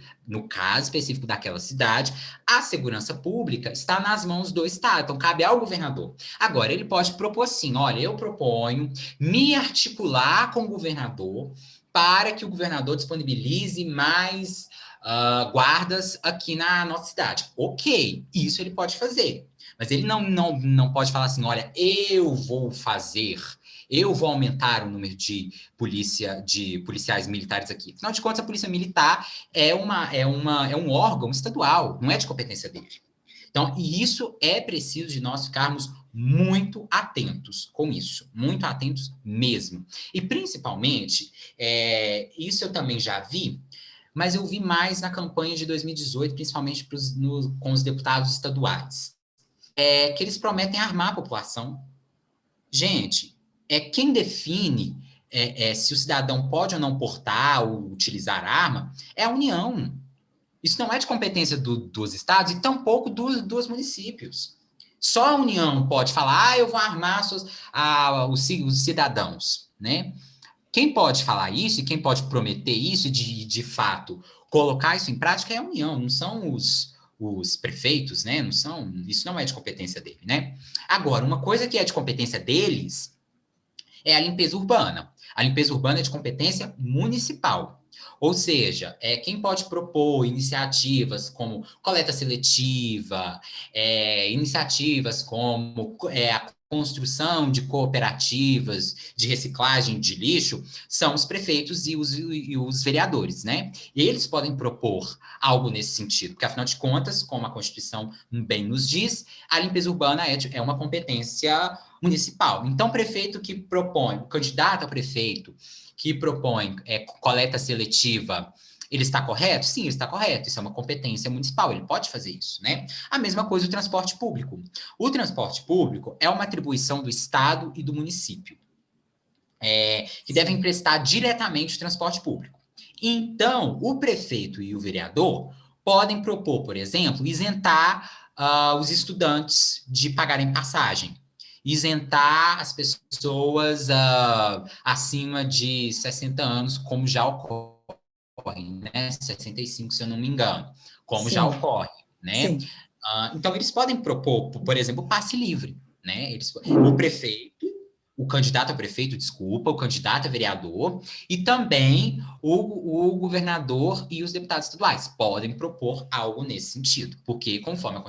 específico daquela cidade, a segurança pública está nas mãos do Estado, então cabe ao governador. Agora, ele pode propor assim: olha, eu proponho me articular com o governador para que o governador disponibilize mais guardas aqui na nossa cidade. Ok, isso ele pode fazer. Mas ele não pode falar assim: olha, eu vou aumentar o número de policiais militares aqui. Afinal de contas, a polícia militar é um órgão estadual, não é de competência dele. Então, e isso é preciso de nós ficarmos muito atentos com isso, muito atentos mesmo. E principalmente, isso eu também já vi, mas eu vi mais na campanha de 2018, principalmente com os deputados estaduais, que eles prometem armar a população. Gente, quem define se o cidadão pode ou não portar ou utilizar arma é a União. Isso não é de competência dos estados e tampouco dos municípios. Só a União pode falar: eu vou armar os cidadãos, né? Quem pode falar isso e quem pode prometer isso e, de fato, colocar isso em prática é a União, não são os prefeitos, né? Isso não é de competência dele, né? Agora, uma coisa que é de competência deles é a limpeza urbana. A limpeza urbana é de competência municipal. Ou seja, quem pode propor iniciativas como coleta seletiva, iniciativas como a construção de cooperativas de reciclagem de lixo, são os prefeitos e os vereadores, né? E eles podem propor algo nesse sentido, porque, afinal de contas, como a Constituição bem nos diz, a limpeza urbana é uma competência municipal. Então, o candidato a prefeito que propõe coleta seletiva, ele está correto? Sim, ele está correto. Isso é uma competência municipal, ele pode fazer isso, né? A mesma coisa o transporte público. O transporte público é uma atribuição do Estado e do município, que devem prestar diretamente o transporte público. Então, o prefeito e o vereador podem propor, por exemplo, isentar os estudantes de pagarem passagem, isentar as pessoas acima de 60 anos, como já ocorre ocorrem, né? 65, se eu não me engano, como Sim. já ocorre, né? Sim. Então, eles podem propor, por exemplo, passe livre, né? O candidato a prefeito, desculpa, o candidato a vereador e também o governador e os deputados estaduais podem propor algo nesse sentido, porque conforme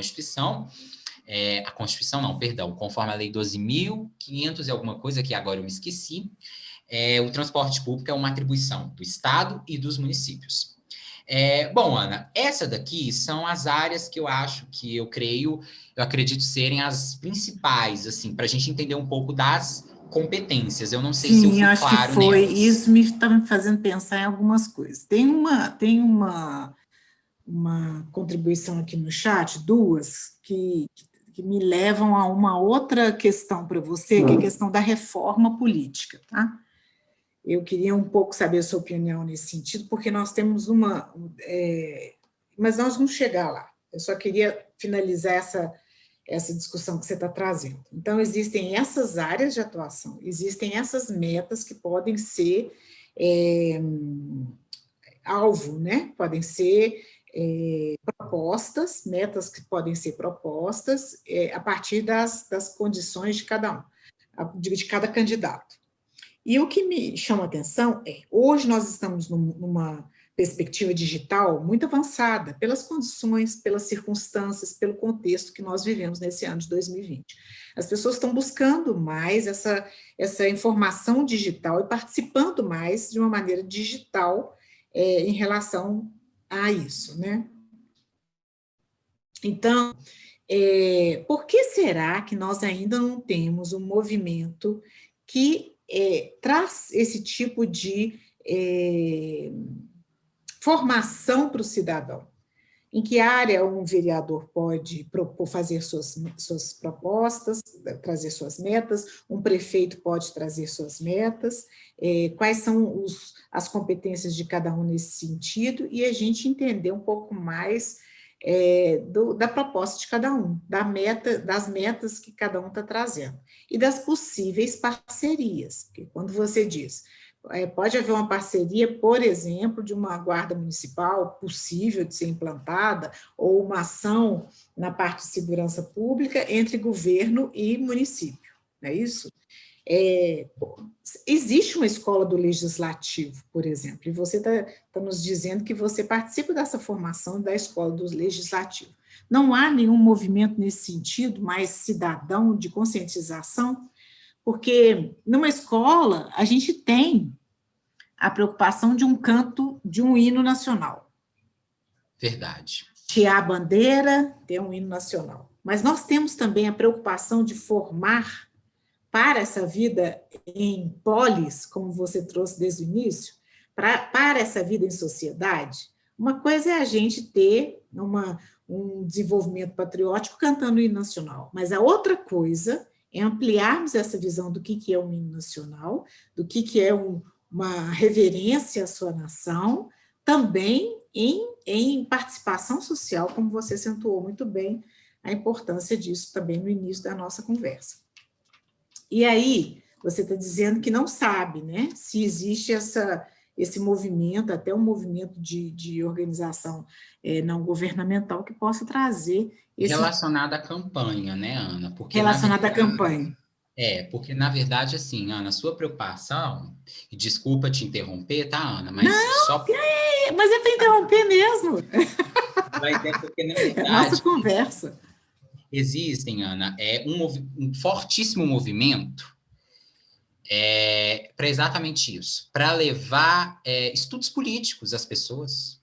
conforme a lei 12.500 e alguma coisa, que agora eu me esqueci, o transporte público é uma atribuição do Estado e dos municípios. Bom, Ana, essa daqui são as áreas que eu acredito serem as principais, assim, para a gente entender um pouco das competências. Eu não sei se eu Sim, fui acho que claro foi. nelas. Isso me está me fazendo pensar em algumas coisas. Tem uma contribuição aqui no chat, duas, que me levam a uma outra questão para você, que é a questão da reforma política, tá? Eu queria um pouco saber a sua opinião nesse sentido, porque nós temos mas nós vamos chegar lá. Eu só queria finalizar essa discussão que você está trazendo. Então, existem essas áreas de atuação, existem essas metas que podem ser alvo, né? Podem ser propostas, metas que podem ser propostas a partir das condições de cada de cada candidato. E o que me chama a atenção hoje nós estamos numa perspectiva digital muito avançada, pelas condições, pelas circunstâncias, pelo contexto que nós vivemos nesse ano de 2020. As pessoas estão buscando mais essa informação digital e participando mais de uma maneira digital em relação a isso, né? Então, por que será que nós ainda não temos um movimento que traz esse tipo de formação para o cidadão? Em que área um vereador pode fazer suas propostas, trazer suas metas, um prefeito pode trazer suas metas, quais são as competências de cada um nesse sentido, e a gente entender um pouco mais da proposta de cada um, das metas que cada um está trazendo, e das possíveis parcerias, porque quando você diz pode haver uma parceria, por exemplo, de uma guarda municipal possível de ser implantada, ou uma ação na parte de segurança pública entre governo e município, não é isso? Existe uma escola do legislativo, por exemplo, e você está nos dizendo que você participa dessa formação da escola do legislativo. Não há nenhum movimento nesse sentido, mais cidadão, de conscientização? Porque numa escola a gente tem a preocupação de um canto, de um hino nacional. Verdade. Tirar a bandeira, ter um hino nacional. Mas nós temos também a preocupação de formar para essa vida em polis, como você trouxe desde o início, para essa vida em sociedade. Uma coisa é a gente ter um desenvolvimento patriótico cantando o hino nacional, mas a outra coisa é ampliarmos essa visão do que é um hino nacional, do que é uma reverência à sua nação, também em participação social, como você acentuou muito bem a importância disso também no início da nossa conversa. E aí, você está dizendo que não sabe, né, se existe esse movimento, até um movimento de organização não governamental que possa trazer Relacionado à campanha, né, Ana? Porque, relacionado à campanha. Porque, na verdade, assim, Ana, sua preocupação, e desculpa te interromper, tá, Ana? Mas não, mas é para interromper mesmo. Porque, na verdade, é a nossa conversa. Existem, Ana, um fortíssimo movimento para exatamente isso, para levar estudos políticos às pessoas.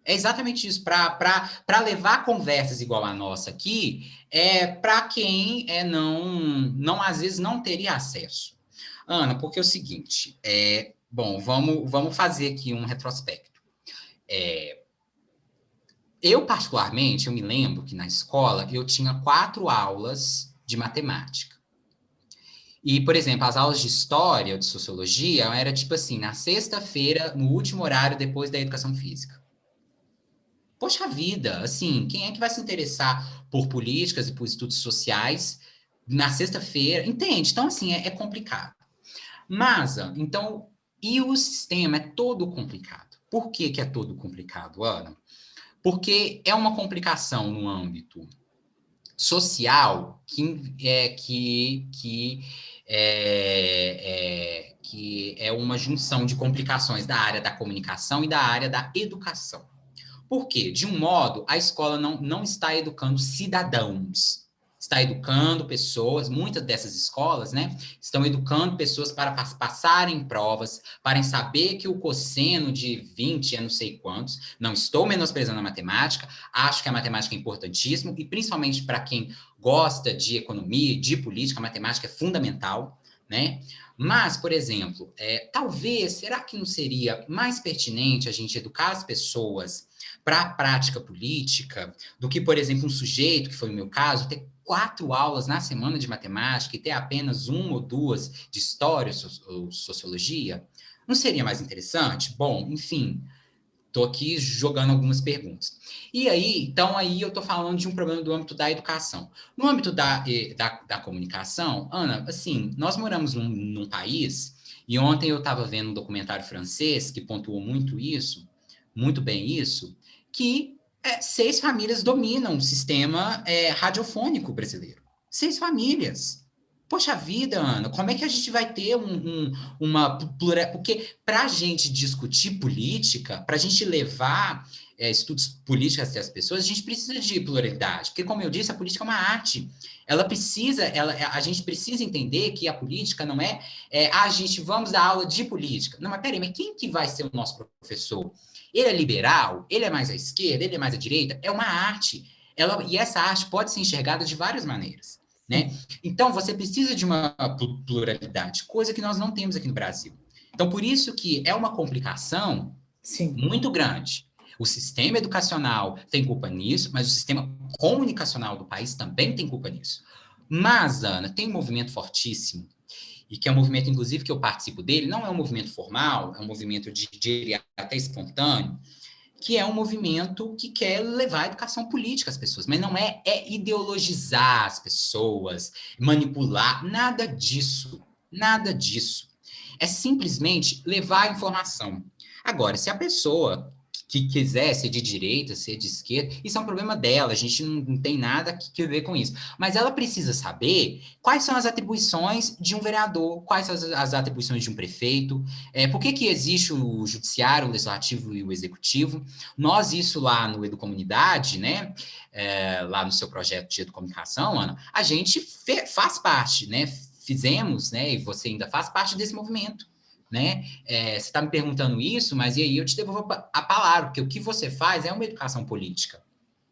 É exatamente isso, para levar conversas igual a nossa aqui, para quem não às vezes não teria acesso. Ana, porque é o seguinte, bom, vamos fazer aqui um retrospecto. Eu, particularmente, eu me lembro que na escola eu tinha 4 aulas de matemática. E, por exemplo, as aulas de história, de sociologia, era tipo assim, na sexta-feira, no último horário, depois da educação física. Poxa vida, assim, quem é que vai se interessar por políticas e por estudos sociais na sexta-feira? Entende? Então, assim, é complicado. Mas, então, e o sistema é todo complicado. Por que que é todo complicado, Ana? Porque é uma complicação no âmbito social que é uma junção de complicações da área da comunicação e da área da educação. Por quê? De um modo, a escola não está educando cidadãos, está educando pessoas, muitas dessas escolas, né, estão educando pessoas para passarem provas, para saber que o cosseno de 20 é não sei quantos. Não estou menosprezando a matemática, acho que a matemática é importantíssima, e principalmente para quem gosta de economia e de política, a matemática é fundamental, né? Mas, por exemplo, talvez, será que não seria mais pertinente a gente educar as pessoas para a prática política do que, por exemplo, um sujeito, que foi o meu caso, ter 4 aulas na semana de matemática e ter apenas 1 ou 2 de história ou sociologia? Não seria mais interessante? Bom, enfim, estou aqui jogando algumas perguntas. E aí, então, aí eu estou falando de um problema do âmbito da educação. No âmbito da comunicação, Ana, assim, nós moramos num país, e ontem eu estava vendo um documentário francês que pontuou muito bem isso, que 6 famílias dominam o sistema radiofônico brasileiro. 6 famílias. Poxa vida, Ana, como é que a gente vai ter uma plural... Porque para a gente discutir política, para a gente levar estudos políticos até as pessoas, a gente precisa de pluralidade. Porque, como eu disse, a política é uma arte. A gente precisa entender que a política não a gente vamos dar aula de política. Não, mas peraí, mas quem que vai ser o nosso professor? Ele é liberal? Ele é mais à esquerda? Ele é mais à direita? É uma arte. E essa arte pode ser enxergada de várias maneiras, né? Então, você precisa de uma pluralidade, coisa que nós não temos aqui no Brasil. Então, por isso que é uma complicação muito grande. O sistema educacional tem culpa nisso, mas o sistema comunicacional do país também tem culpa nisso. Mas, Ana, tem um movimento fortíssimo, e que é um movimento, inclusive, que eu participo dele, não é um movimento formal, é um movimento de até espontâneo, que é um movimento que quer levar a educação política às pessoas, mas não é ideologizar as pessoas, manipular, nada disso, nada disso. É simplesmente levar a informação. Agora, se a pessoa que quiser ser de direita, ser de esquerda, isso é um problema dela, a gente não tem nada que ver com isso. Mas ela precisa saber quais são as atribuições de um vereador, quais são as atribuições de um prefeito, por que existe o judiciário, o legislativo e o executivo. Nós, isso lá no Educomunidade, né, lá no seu projeto de educomunicação, Ana, a gente faz parte, né, fizemos, né, e você ainda faz parte desse movimento, né? Você está me perguntando isso, mas e aí eu te devolvo a palavra, porque o que você faz é uma educação política.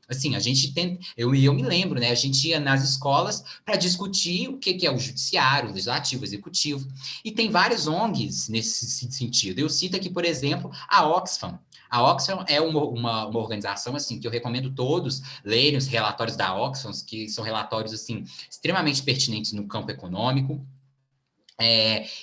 Assim, a gente tem, eu me lembro, né? A gente ia nas escolas para discutir o que é o judiciário, o legislativo, o executivo, e tem várias ONGs nesse sentido. Eu cito aqui, por exemplo, a Oxfam. A Oxfam é uma organização assim que eu recomendo todos lerem os relatórios da Oxfam, que são relatórios assim extremamente pertinentes no campo econômico.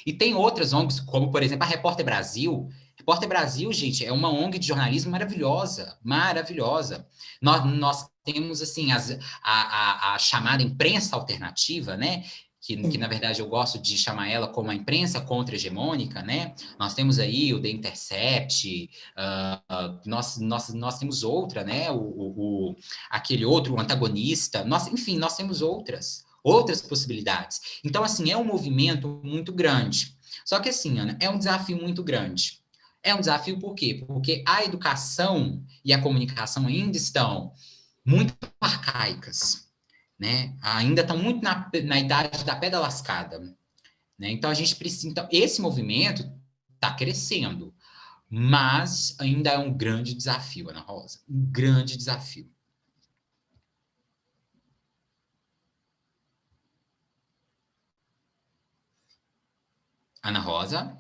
E tem outras ONGs, como, por exemplo, a Repórter Brasil. Repórter Brasil, gente, é uma ONG de jornalismo maravilhosa, maravilhosa. Nós temos, assim, a chamada imprensa alternativa, né? Que, na verdade, eu gosto de chamar ela como a imprensa contra-hegemônica, né? Nós temos aí o The Intercept, nós temos outra, né? Aquele outro antagonista, enfim, nós temos outras possibilidades. Então, assim, é um movimento muito grande. Só que, assim, Ana, é um desafio muito grande. É um desafio por quê? Porque a educação e a comunicação ainda estão muito arcaicas, né? Ainda estão muito na idade da pedra lascada, né? Então, a gente precisa... Então, esse movimento está crescendo, mas ainda é um grande desafio, Ana Rosa. Um grande desafio. Ana Rosa?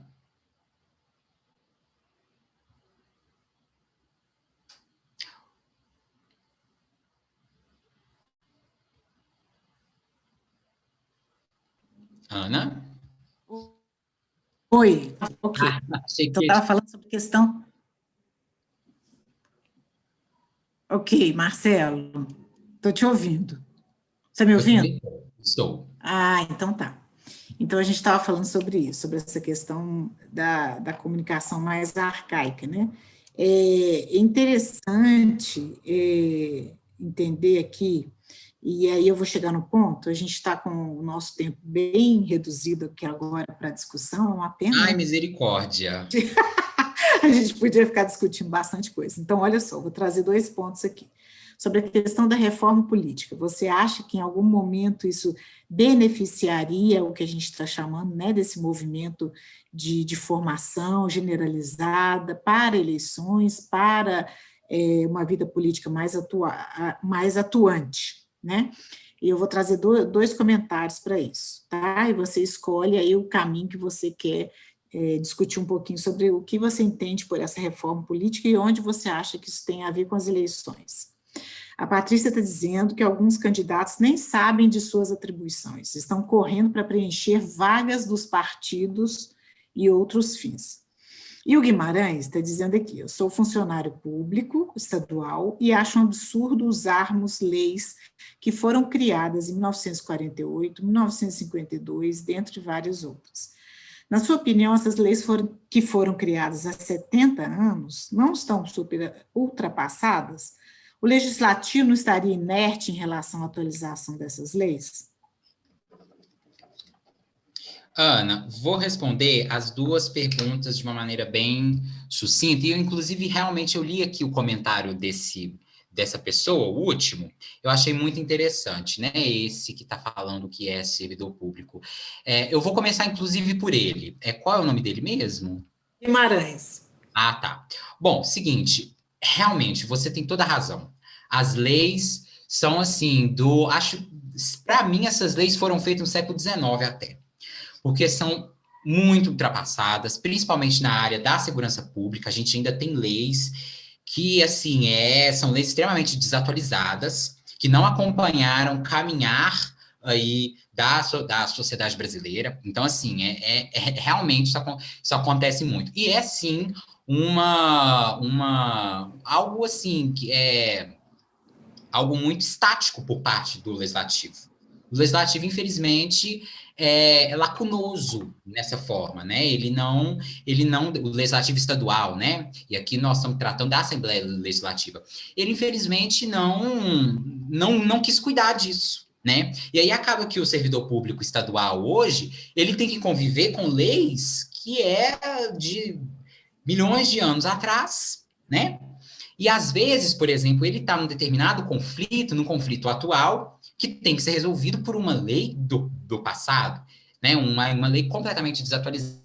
Ana? Oi, ok. Achei Então, que... estava falando sobre questão... Ok, Marcelo, estou te ouvindo. Você me ouvindo? Estou. Ah, então tá. Então, a gente estava falando sobre isso, sobre essa questão da comunicação mais arcaica, né? É interessante entender aqui, e aí eu vou chegar no ponto, a gente está com o nosso tempo bem reduzido aqui agora para discussão, é uma pena, Ai, né? misericórdia. A gente podia ficar discutindo bastante coisa. Então, olha só, vou trazer 2 pontos aqui. Sobre a questão da reforma política. Você acha que em algum momento isso beneficiaria o que a gente está chamando, né, desse movimento de formação generalizada para eleições, para uma vida política mais atuante, né? E eu vou trazer dois comentários para isso, tá? E você escolhe aí o caminho que você quer discutir um pouquinho sobre o que você entende por essa reforma política e onde você acha que isso tem a ver com as eleições. A Patrícia está dizendo que alguns candidatos nem sabem de suas atribuições, estão correndo para preencher vagas dos partidos e outros fins. E o Guimarães está dizendo aqui, eu sou funcionário público estadual e acho um absurdo usarmos leis que foram criadas em 1948, 1952, dentre várias outras. Na sua opinião, essas leis que foram criadas há 70 anos não estão ultrapassadas? O legislativo não estaria inerte em relação à atualização dessas leis? Ana, vou responder as duas perguntas de uma maneira bem sucinta. E eu, inclusive, realmente eu li aqui o comentário dessa pessoa, o último, eu achei muito interessante, né? Esse que está falando que é servidor público. Eu vou começar, inclusive, por ele. Qual é o nome dele mesmo? Guimarães. Ah, tá. Bom, seguinte, realmente, você tem toda a razão. As leis são assim, para mim, essas leis foram feitas no século XIX até, porque são muito ultrapassadas, principalmente na área da segurança pública. A gente ainda tem leis que, assim, são leis extremamente desatualizadas, que não acompanharam caminhar aí da sociedade brasileira. Então, assim, realmente isso acontece muito. E é, sim, algo assim, que é algo muito estático por parte do legislativo. O legislativo, infelizmente, é lacunoso nessa forma, né? O legislativo estadual, né? E aqui nós estamos tratando da Assembleia Legislativa. Ele, infelizmente, não quis cuidar disso, né? E aí acaba que o servidor público estadual hoje, ele tem que conviver com leis que de milhões de anos atrás, né? E às vezes, por exemplo, ele está num determinado conflito, num conflito atual, que tem que ser resolvido por uma lei do passado, né? Uma lei completamente desatualizada.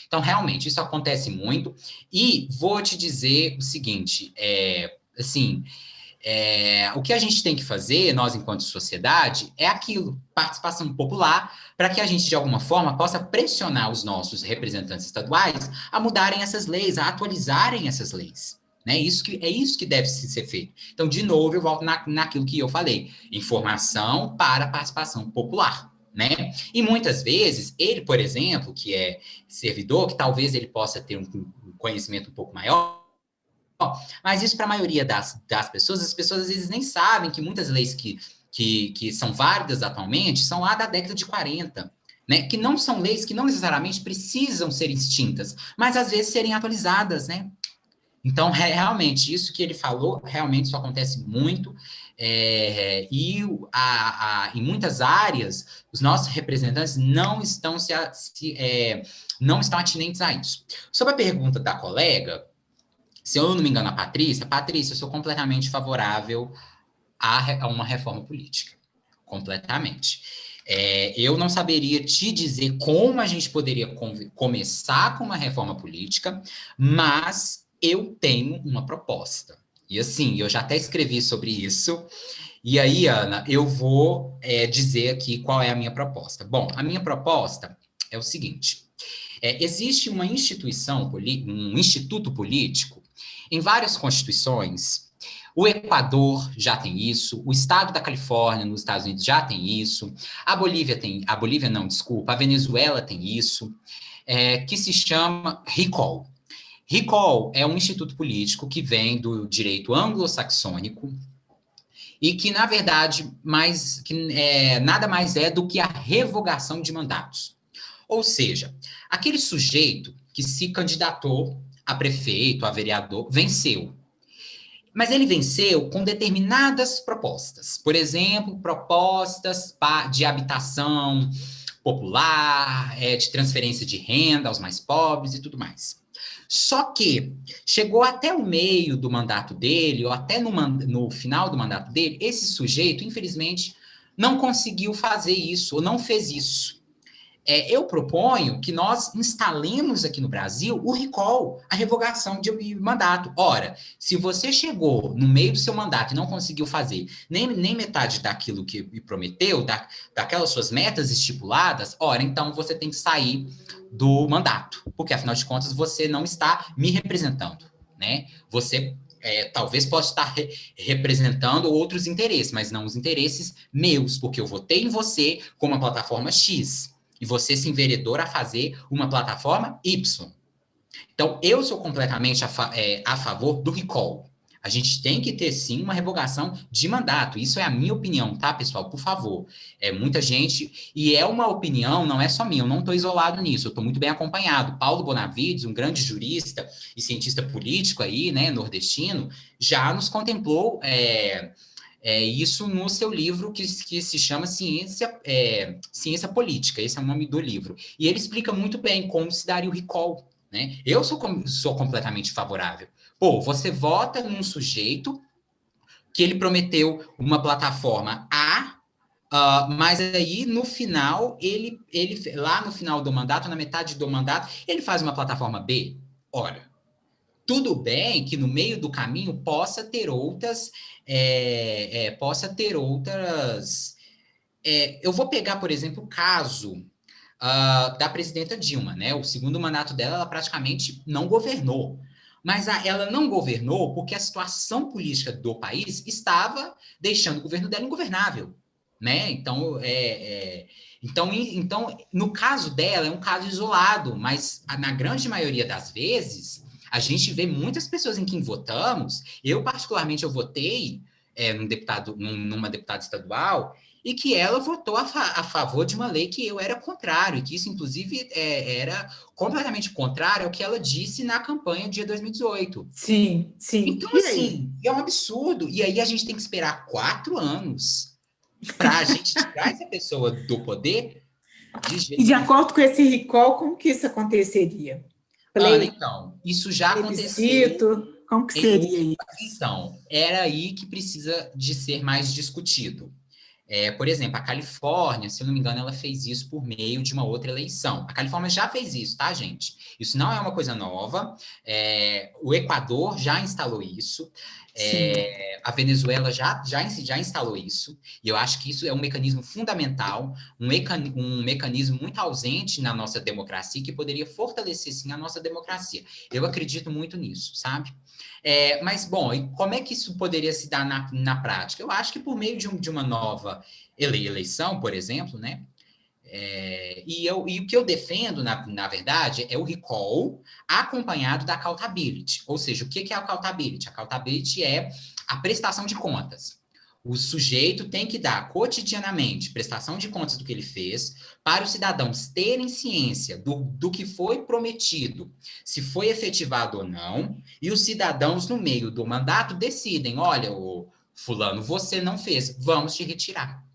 Então, realmente, isso acontece muito. E vou te dizer o seguinte: assim, o que a gente tem que fazer, nós enquanto sociedade, é aquilo, participação popular, para que a gente, de alguma forma, possa pressionar os nossos representantes estaduais a mudarem essas leis, a atualizarem essas leis. Né? É isso que deve ser feito. Então, de novo, eu volto naquilo que eu falei: informação para participação popular. Né? E muitas vezes, ele, por exemplo, que é servidor, que talvez ele possa ter um conhecimento um pouco maior, mas isso para a maioria das pessoas, as pessoas às vezes nem sabem que muitas leis que são válidas atualmente são lá da década de 40, né? Que não são leis que não necessariamente precisam ser extintas, mas às vezes serem atualizadas, né? Então, realmente, isso que ele falou, realmente isso acontece muito, em muitas áreas, os nossos representantes não estão não estão atinentes a isso. Sobre a pergunta da colega, se eu não me engano, Patrícia, eu sou completamente favorável a uma reforma política. Completamente. Eu não saberia te dizer como a gente poderia começar com uma reforma política, mas eu tenho uma proposta. E assim, eu já até escrevi sobre isso. E aí, Ana, eu vou dizer aqui qual é a minha proposta. Bom, a minha proposta é o seguinte: existe uma instituição, um instituto político em várias constituições. O Equador já tem isso, o estado da Califórnia, nos Estados Unidos, já tem isso, a Bolívia não, desculpa, a Venezuela tem isso, que se chama RICOL. RICOL é um instituto político que vem do direito anglo-saxônico e que, na verdade, nada mais é do que a revogação de mandatos. Ou seja, aquele sujeito que se candidatou a prefeito, a vereador, venceu. Mas ele venceu com determinadas propostas. Por exemplo, propostas de habitação popular, de transferência de renda aos mais pobres e tudo mais. Só que chegou até o meio do mandato dele, ou até no final do mandato dele, esse sujeito, infelizmente, não conseguiu fazer isso, ou não fez isso. Eu proponho que nós instalemos aqui no Brasil o recall, a revogação de mandato. Ora, se você chegou no meio do seu mandato e não conseguiu fazer nem metade daquilo que prometeu, daquelas suas metas estipuladas, ora, então você tem que sair do mandato, porque afinal de contas você não está me representando, né? Você talvez possa estar representando outros interesses, mas não os interesses meus, porque eu votei em você como uma plataforma X. E você se enveredou a fazer uma plataforma Y. Então, eu sou completamente a favor do recall. A gente tem que ter, sim, uma revogação de mandato. Isso é a minha opinião, tá, pessoal? Por favor. Muita gente... E é uma opinião, não é só minha. Eu não estou isolado nisso. Eu estou muito bem acompanhado. Paulo Bonavides, um grande jurista e cientista político aí, né, nordestino, já nos contemplou... isso no seu livro que se chama Ciência Política, esse é o nome do livro. E ele explica muito bem como se daria o recall, né? Eu sou completamente favorável. Pô, você vota num sujeito que ele prometeu uma plataforma A, mas aí no final, ele lá no final do mandato, na metade do mandato, ele faz uma plataforma B. Ora, tudo bem que no meio do caminho possa ter outras... eu vou pegar, por exemplo, o caso da presidenta Dilma, né? O segundo mandato dela, ela praticamente não governou. Mas ela não governou porque a situação política do país estava deixando o governo dela ingovernável, né? Então, no caso dela, é um caso isolado, mas na grande maioria das vezes... A gente vê muitas pessoas em quem votamos. Eu, particularmente, eu votei numa deputada estadual e que ela votou a favor de uma lei que eu era contrário, e que isso, inclusive, era completamente contrário ao que ela disse na campanha de 2018. Sim, sim. Então, assim, é um absurdo. E aí a gente tem que esperar 4 anos para a gente tirar essa pessoa do poder de jeito E de acordo com esse recall, como que isso aconteceria? Ana, então, isso já aconteceu como que em seria outras. isso? Então, era aí que precisa de ser mais discutido. Por exemplo, a Califórnia, se eu não me engano, ela fez isso por meio de uma outra eleição. A Califórnia já fez isso, tá, gente? Isso não é uma coisa nova. O Equador já instalou isso. A Venezuela já instalou isso. E eu acho que isso é um mecanismo fundamental, um mecanismo muito ausente na nossa democracia, que poderia fortalecer, sim, a nossa democracia. Eu acredito muito nisso, sabe? Mas, bom, e como é que isso poderia se dar na prática? Eu acho que por meio de uma nova eleição, por exemplo, né? E o que eu defendo, na verdade, é o recall acompanhado da accountability. Ou seja, o que é a accountability? A accountability é a prestação de contas. O sujeito tem que dar cotidianamente prestação de contas do que ele fez, para os cidadãos terem ciência do que foi prometido, se foi efetivado ou não, e os cidadãos, no meio do mandato, decidem: olha, fulano, você não fez, vamos te retirar.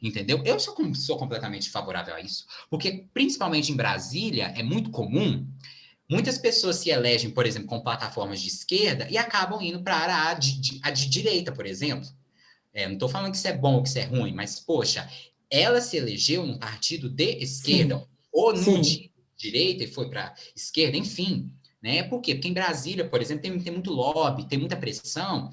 Entendeu? Eu sou completamente favorável a isso, porque, principalmente em Brasília, é muito comum muitas pessoas se elegem, por exemplo, com plataformas de esquerda e acabam indo para a área de direita, por exemplo. Não estou falando que isso é bom ou que isso é ruim, mas, poxa, ela se elegeu num partido de esquerda, Sim, ou no sim. de direita e foi para esquerda, enfim. Né? Por quê? Porque em Brasília, por exemplo, tem muito lobby, tem muita pressão,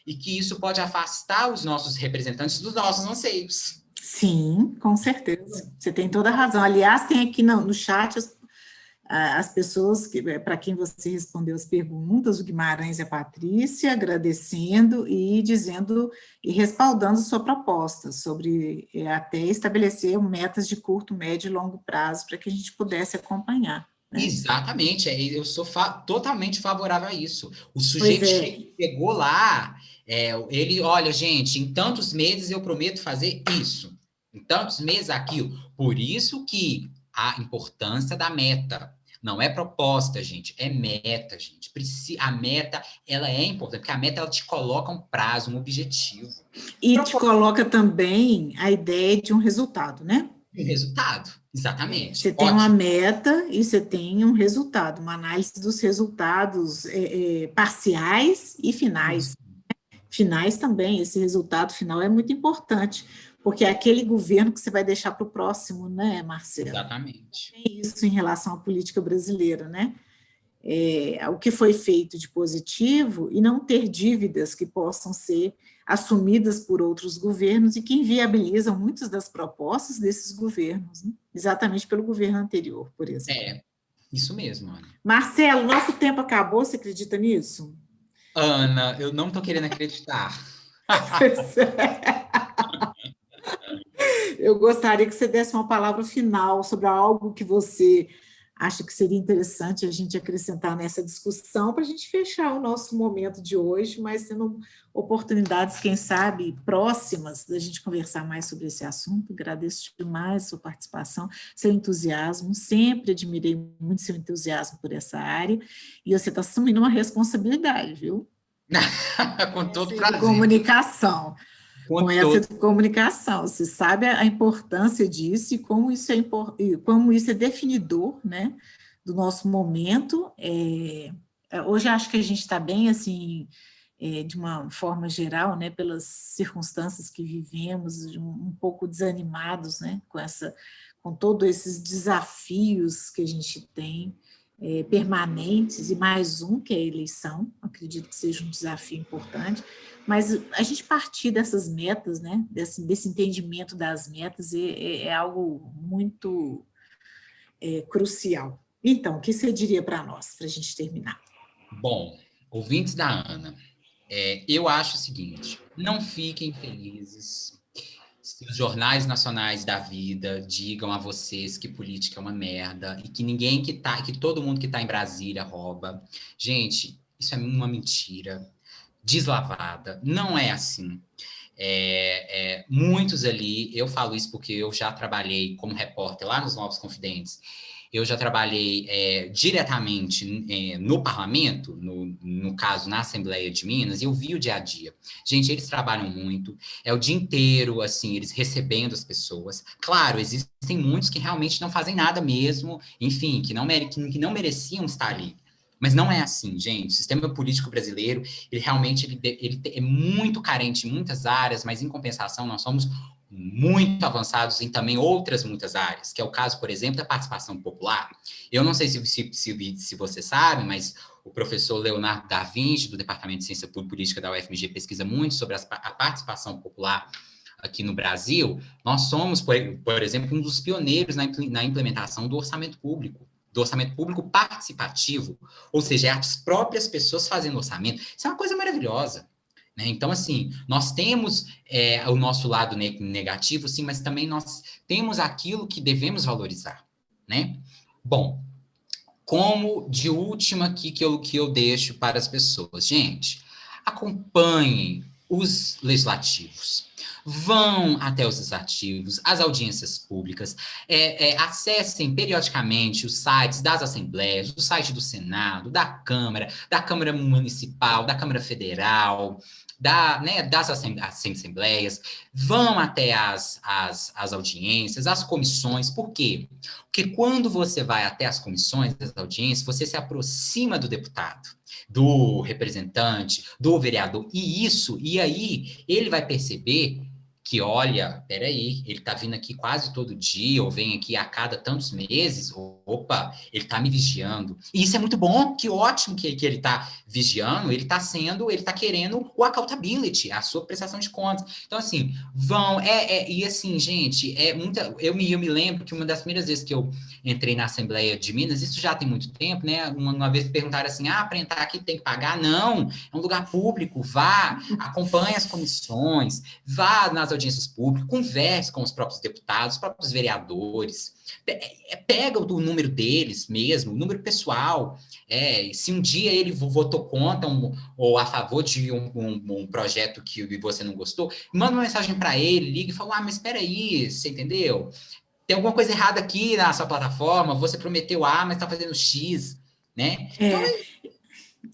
e que isso pode afastar os nossos representantes dos nossos anseios. Sim, com certeza. Você tem toda a razão. Aliás, tem aqui no chat as pessoas para quem você respondeu as perguntas, o Guimarães e a Patrícia, agradecendo e dizendo e respaldando sua proposta sobre até estabelecer metas de curto, médio e longo prazo para que a gente pudesse acompanhar. Né? Exatamente, eu sou totalmente favorável a isso. O Pois sujeito chegou lá, ele, olha, gente, em tantos meses eu prometo fazer isso, em tantos meses aquilo. Por isso que a importância da meta. Não é proposta, gente, é meta, gente. A meta, ela é importante, porque a meta, ela te coloca um prazo, um objetivo. E te coloca também a ideia de um resultado, né? Um resultado, exatamente. Você tem uma Ótimo. meta e você tem um resultado, uma análise dos resultados parciais e finais. Isso. Finais também, esse resultado final é muito importante, porque é aquele governo que você vai deixar para o próximo, né, Marcelo? Exatamente. Tem isso em relação à política brasileira, né? O que foi feito de positivo e não ter dívidas que possam ser assumidas por outros governos e que inviabilizam muitas das propostas desses governos, né? Exatamente pelo governo anterior, por exemplo. Isso mesmo, Ana. Marcelo, nosso tempo acabou, você acredita nisso? Ana, eu não tô querendo acreditar. Eu gostaria que você desse uma palavra final sobre algo que você acha que seria interessante a gente acrescentar nessa discussão para a gente fechar o nosso momento de hoje, mas tendo oportunidades, quem sabe, próximas da gente conversar mais sobre esse assunto. Agradeço demais a sua participação, seu entusiasmo, sempre admirei muito seu entusiasmo por essa área, e você está assumindo uma responsabilidade, viu? Com todo De prazer. comunicação. Com Com essa todo. comunicação. Você sabe a importância disso e como isso é definidor, né, do nosso momento. Hoje acho que a gente está bem, assim, de uma forma geral, né, pelas circunstâncias que vivemos, um pouco desanimados, né, com todos esses desafios que a gente tem, permanentes, e mais um, que é a eleição, acredito que seja um desafio importante, mas a gente partir dessas metas, né, desse entendimento das metas, é algo muito crucial. Então, o que você diria para nós, para a gente terminar? Bom, ouvintes da Ana, eu acho o seguinte: não fiquem felizes se os jornais nacionais da vida digam a vocês que política é uma merda e que que todo mundo que está em Brasília rouba. Gente, isso é uma mentira deslavada. Não é assim. Muitos ali, eu falo isso porque eu já trabalhei como repórter lá nos Novos Confidentes. Eu já trabalhei diretamente no parlamento, no caso, na Assembleia de Minas, e eu vi o dia a dia. Gente, eles trabalham muito, é o dia inteiro, assim, eles recebendo as pessoas. Claro, existem muitos que realmente não fazem nada mesmo, enfim, que não mereciam estar ali. Mas não é assim, gente. O sistema político brasileiro, ele realmente ele é muito carente em muitas áreas, mas, em compensação, nós somos muito avançados em também outras muitas áreas, que é o caso, por exemplo, da participação popular. Eu não sei se você sabe, mas o professor Leonardo da Vinci, do Departamento de Ciência Política da UFMG, pesquisa muito sobre a participação popular aqui no Brasil. Nós somos, por exemplo, um dos pioneiros na implementação do orçamento público participativo, ou seja, as próprias pessoas fazendo orçamento. Isso é uma coisa maravilhosa. Né? Então, assim, nós temos o nosso lado negativo, sim, mas também nós temos aquilo que devemos valorizar, né? Bom, como de última aqui que eu deixo para as pessoas. Gente, acompanhem os legislativos. Vão até os legislativos, as audiências públicas, acessem periodicamente os sites das assembleias, o site do Senado, da Câmara Municipal, da Câmara Federal, das assembleias, vão até as audiências, as comissões. Por quê? Porque quando você vai até as comissões, as audiências, você se aproxima do deputado, do representante, do vereador, e aí ele vai perceber que, olha, peraí, ele está vindo aqui quase todo dia, ou vem aqui a cada tantos meses, opa, ele está me vigiando. E isso é muito bom, que ótimo que ele está vigiando, ele está querendo o accountability, a sua prestação de contas. Então, assim, e assim, gente, eu me lembro que uma das primeiras vezes que eu entrei na Assembleia de Minas, isso já tem muito tempo, né? Uma vez perguntaram assim, para entrar aqui tem que pagar? Não, é um lugar público, vá, acompanhe as comissões, vá nas audiências públicas, converse com os próprios deputados, os próprios vereadores, pega o número deles mesmo, o número pessoal, se um dia ele votou contra ou a favor de um projeto que você não gostou, manda uma mensagem para ele, liga e fala, mas espera aí, você entendeu? tem alguma coisa errada aqui na sua plataforma, você prometeu A, mas está fazendo X, né?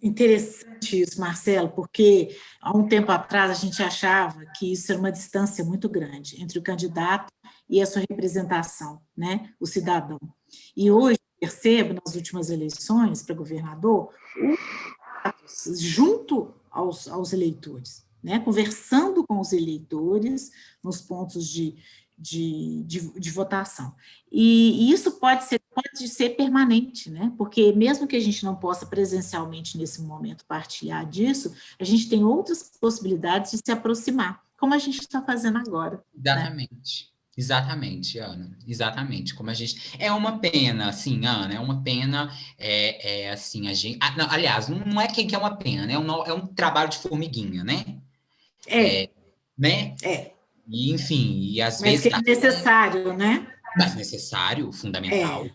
Interessante isso, Marcelo, porque há um tempo atrás a gente achava que isso era uma distância muito grande entre o candidato e a sua representação, né, o cidadão. E hoje, percebo, nas últimas eleições para governador, junto aos eleitores, né, conversando com os eleitores nos pontos de votação. E isso pode ser permanente, né? Porque mesmo que a gente não possa presencialmente nesse momento partilhar disso, a gente tem outras possibilidades de se aproximar, como a gente está fazendo agora. Exatamente. Né? Exatamente, Ana. Exatamente. Como a gente. É uma pena, assim, Ana, é uma pena. Assim, a gente. Não, aliás, não é que é uma pena, né? É um trabalho de formiguinha, né? Né? E, enfim, e às Mas vezes. Que é necessário, né? Mas necessário, fundamental.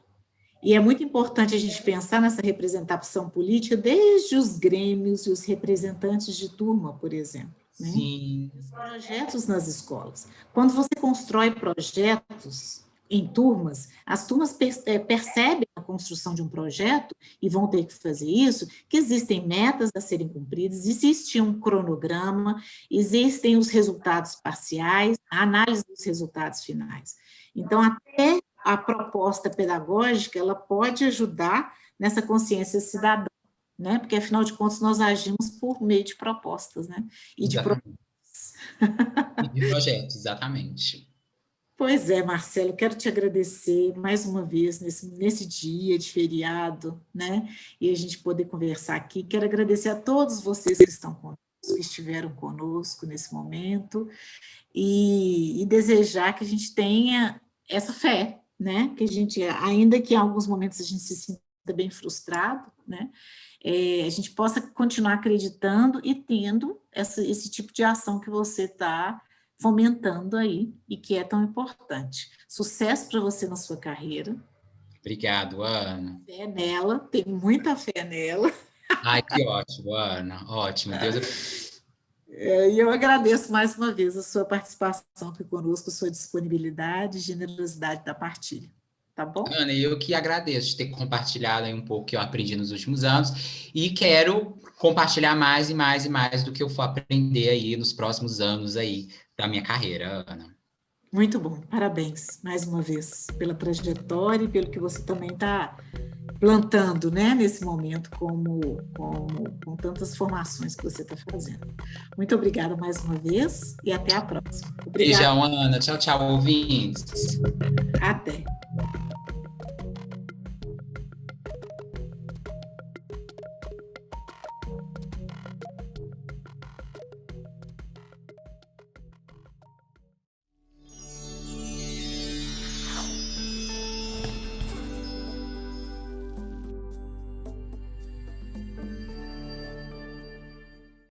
E é muito importante a gente pensar nessa representação política desde os grêmios e os representantes de turma, por exemplo. Né? Sim. Os projetos nas escolas. Quando você constrói projetos em turmas, as turmas percebem a construção de um projeto e vão ter que fazer isso, que existem metas a serem cumpridas, existe um cronograma, existem os resultados parciais, a análise dos resultados finais. Então, até a proposta pedagógica, ela pode ajudar nessa consciência cidadã, né? Porque, afinal de contas, nós agimos por meio de propostas, né? E de projetos. E de projetos, exatamente. Pois é, Marcelo, quero te agradecer mais uma vez nesse dia de feriado, né? E a gente poder conversar aqui. Quero agradecer a todos vocês que estão conosco, que estiveram conosco nesse momento, e desejar que a gente tenha essa fé, né? Que a gente, ainda que em alguns momentos a gente se sinta bem frustrado, né? A gente possa continuar acreditando e tendo esse tipo de ação que você está fomentando aí e que é tão importante. Sucesso para você na sua carreira. Obrigado, Ana. Fé nela, tenho muita fé nela. Ai, que ótimo, Ana. Ótimo. Deus. E eu agradeço mais uma vez a sua participação aqui conosco, a sua disponibilidade e generosidade da partilha. Tá bom? Ana, eu que agradeço de ter compartilhado aí um pouco que eu aprendi nos últimos anos e quero compartilhar mais e mais e mais do que eu for aprender aí nos próximos anos aí da minha carreira, Ana. Muito bom, parabéns mais uma vez pela trajetória e pelo que você também está plantando, né, nesse momento, com tantas formações que você está fazendo. Muito obrigada mais uma vez e até a próxima. Obrigada. Beijão, Ana. Tchau, tchau, ouvintes. Até.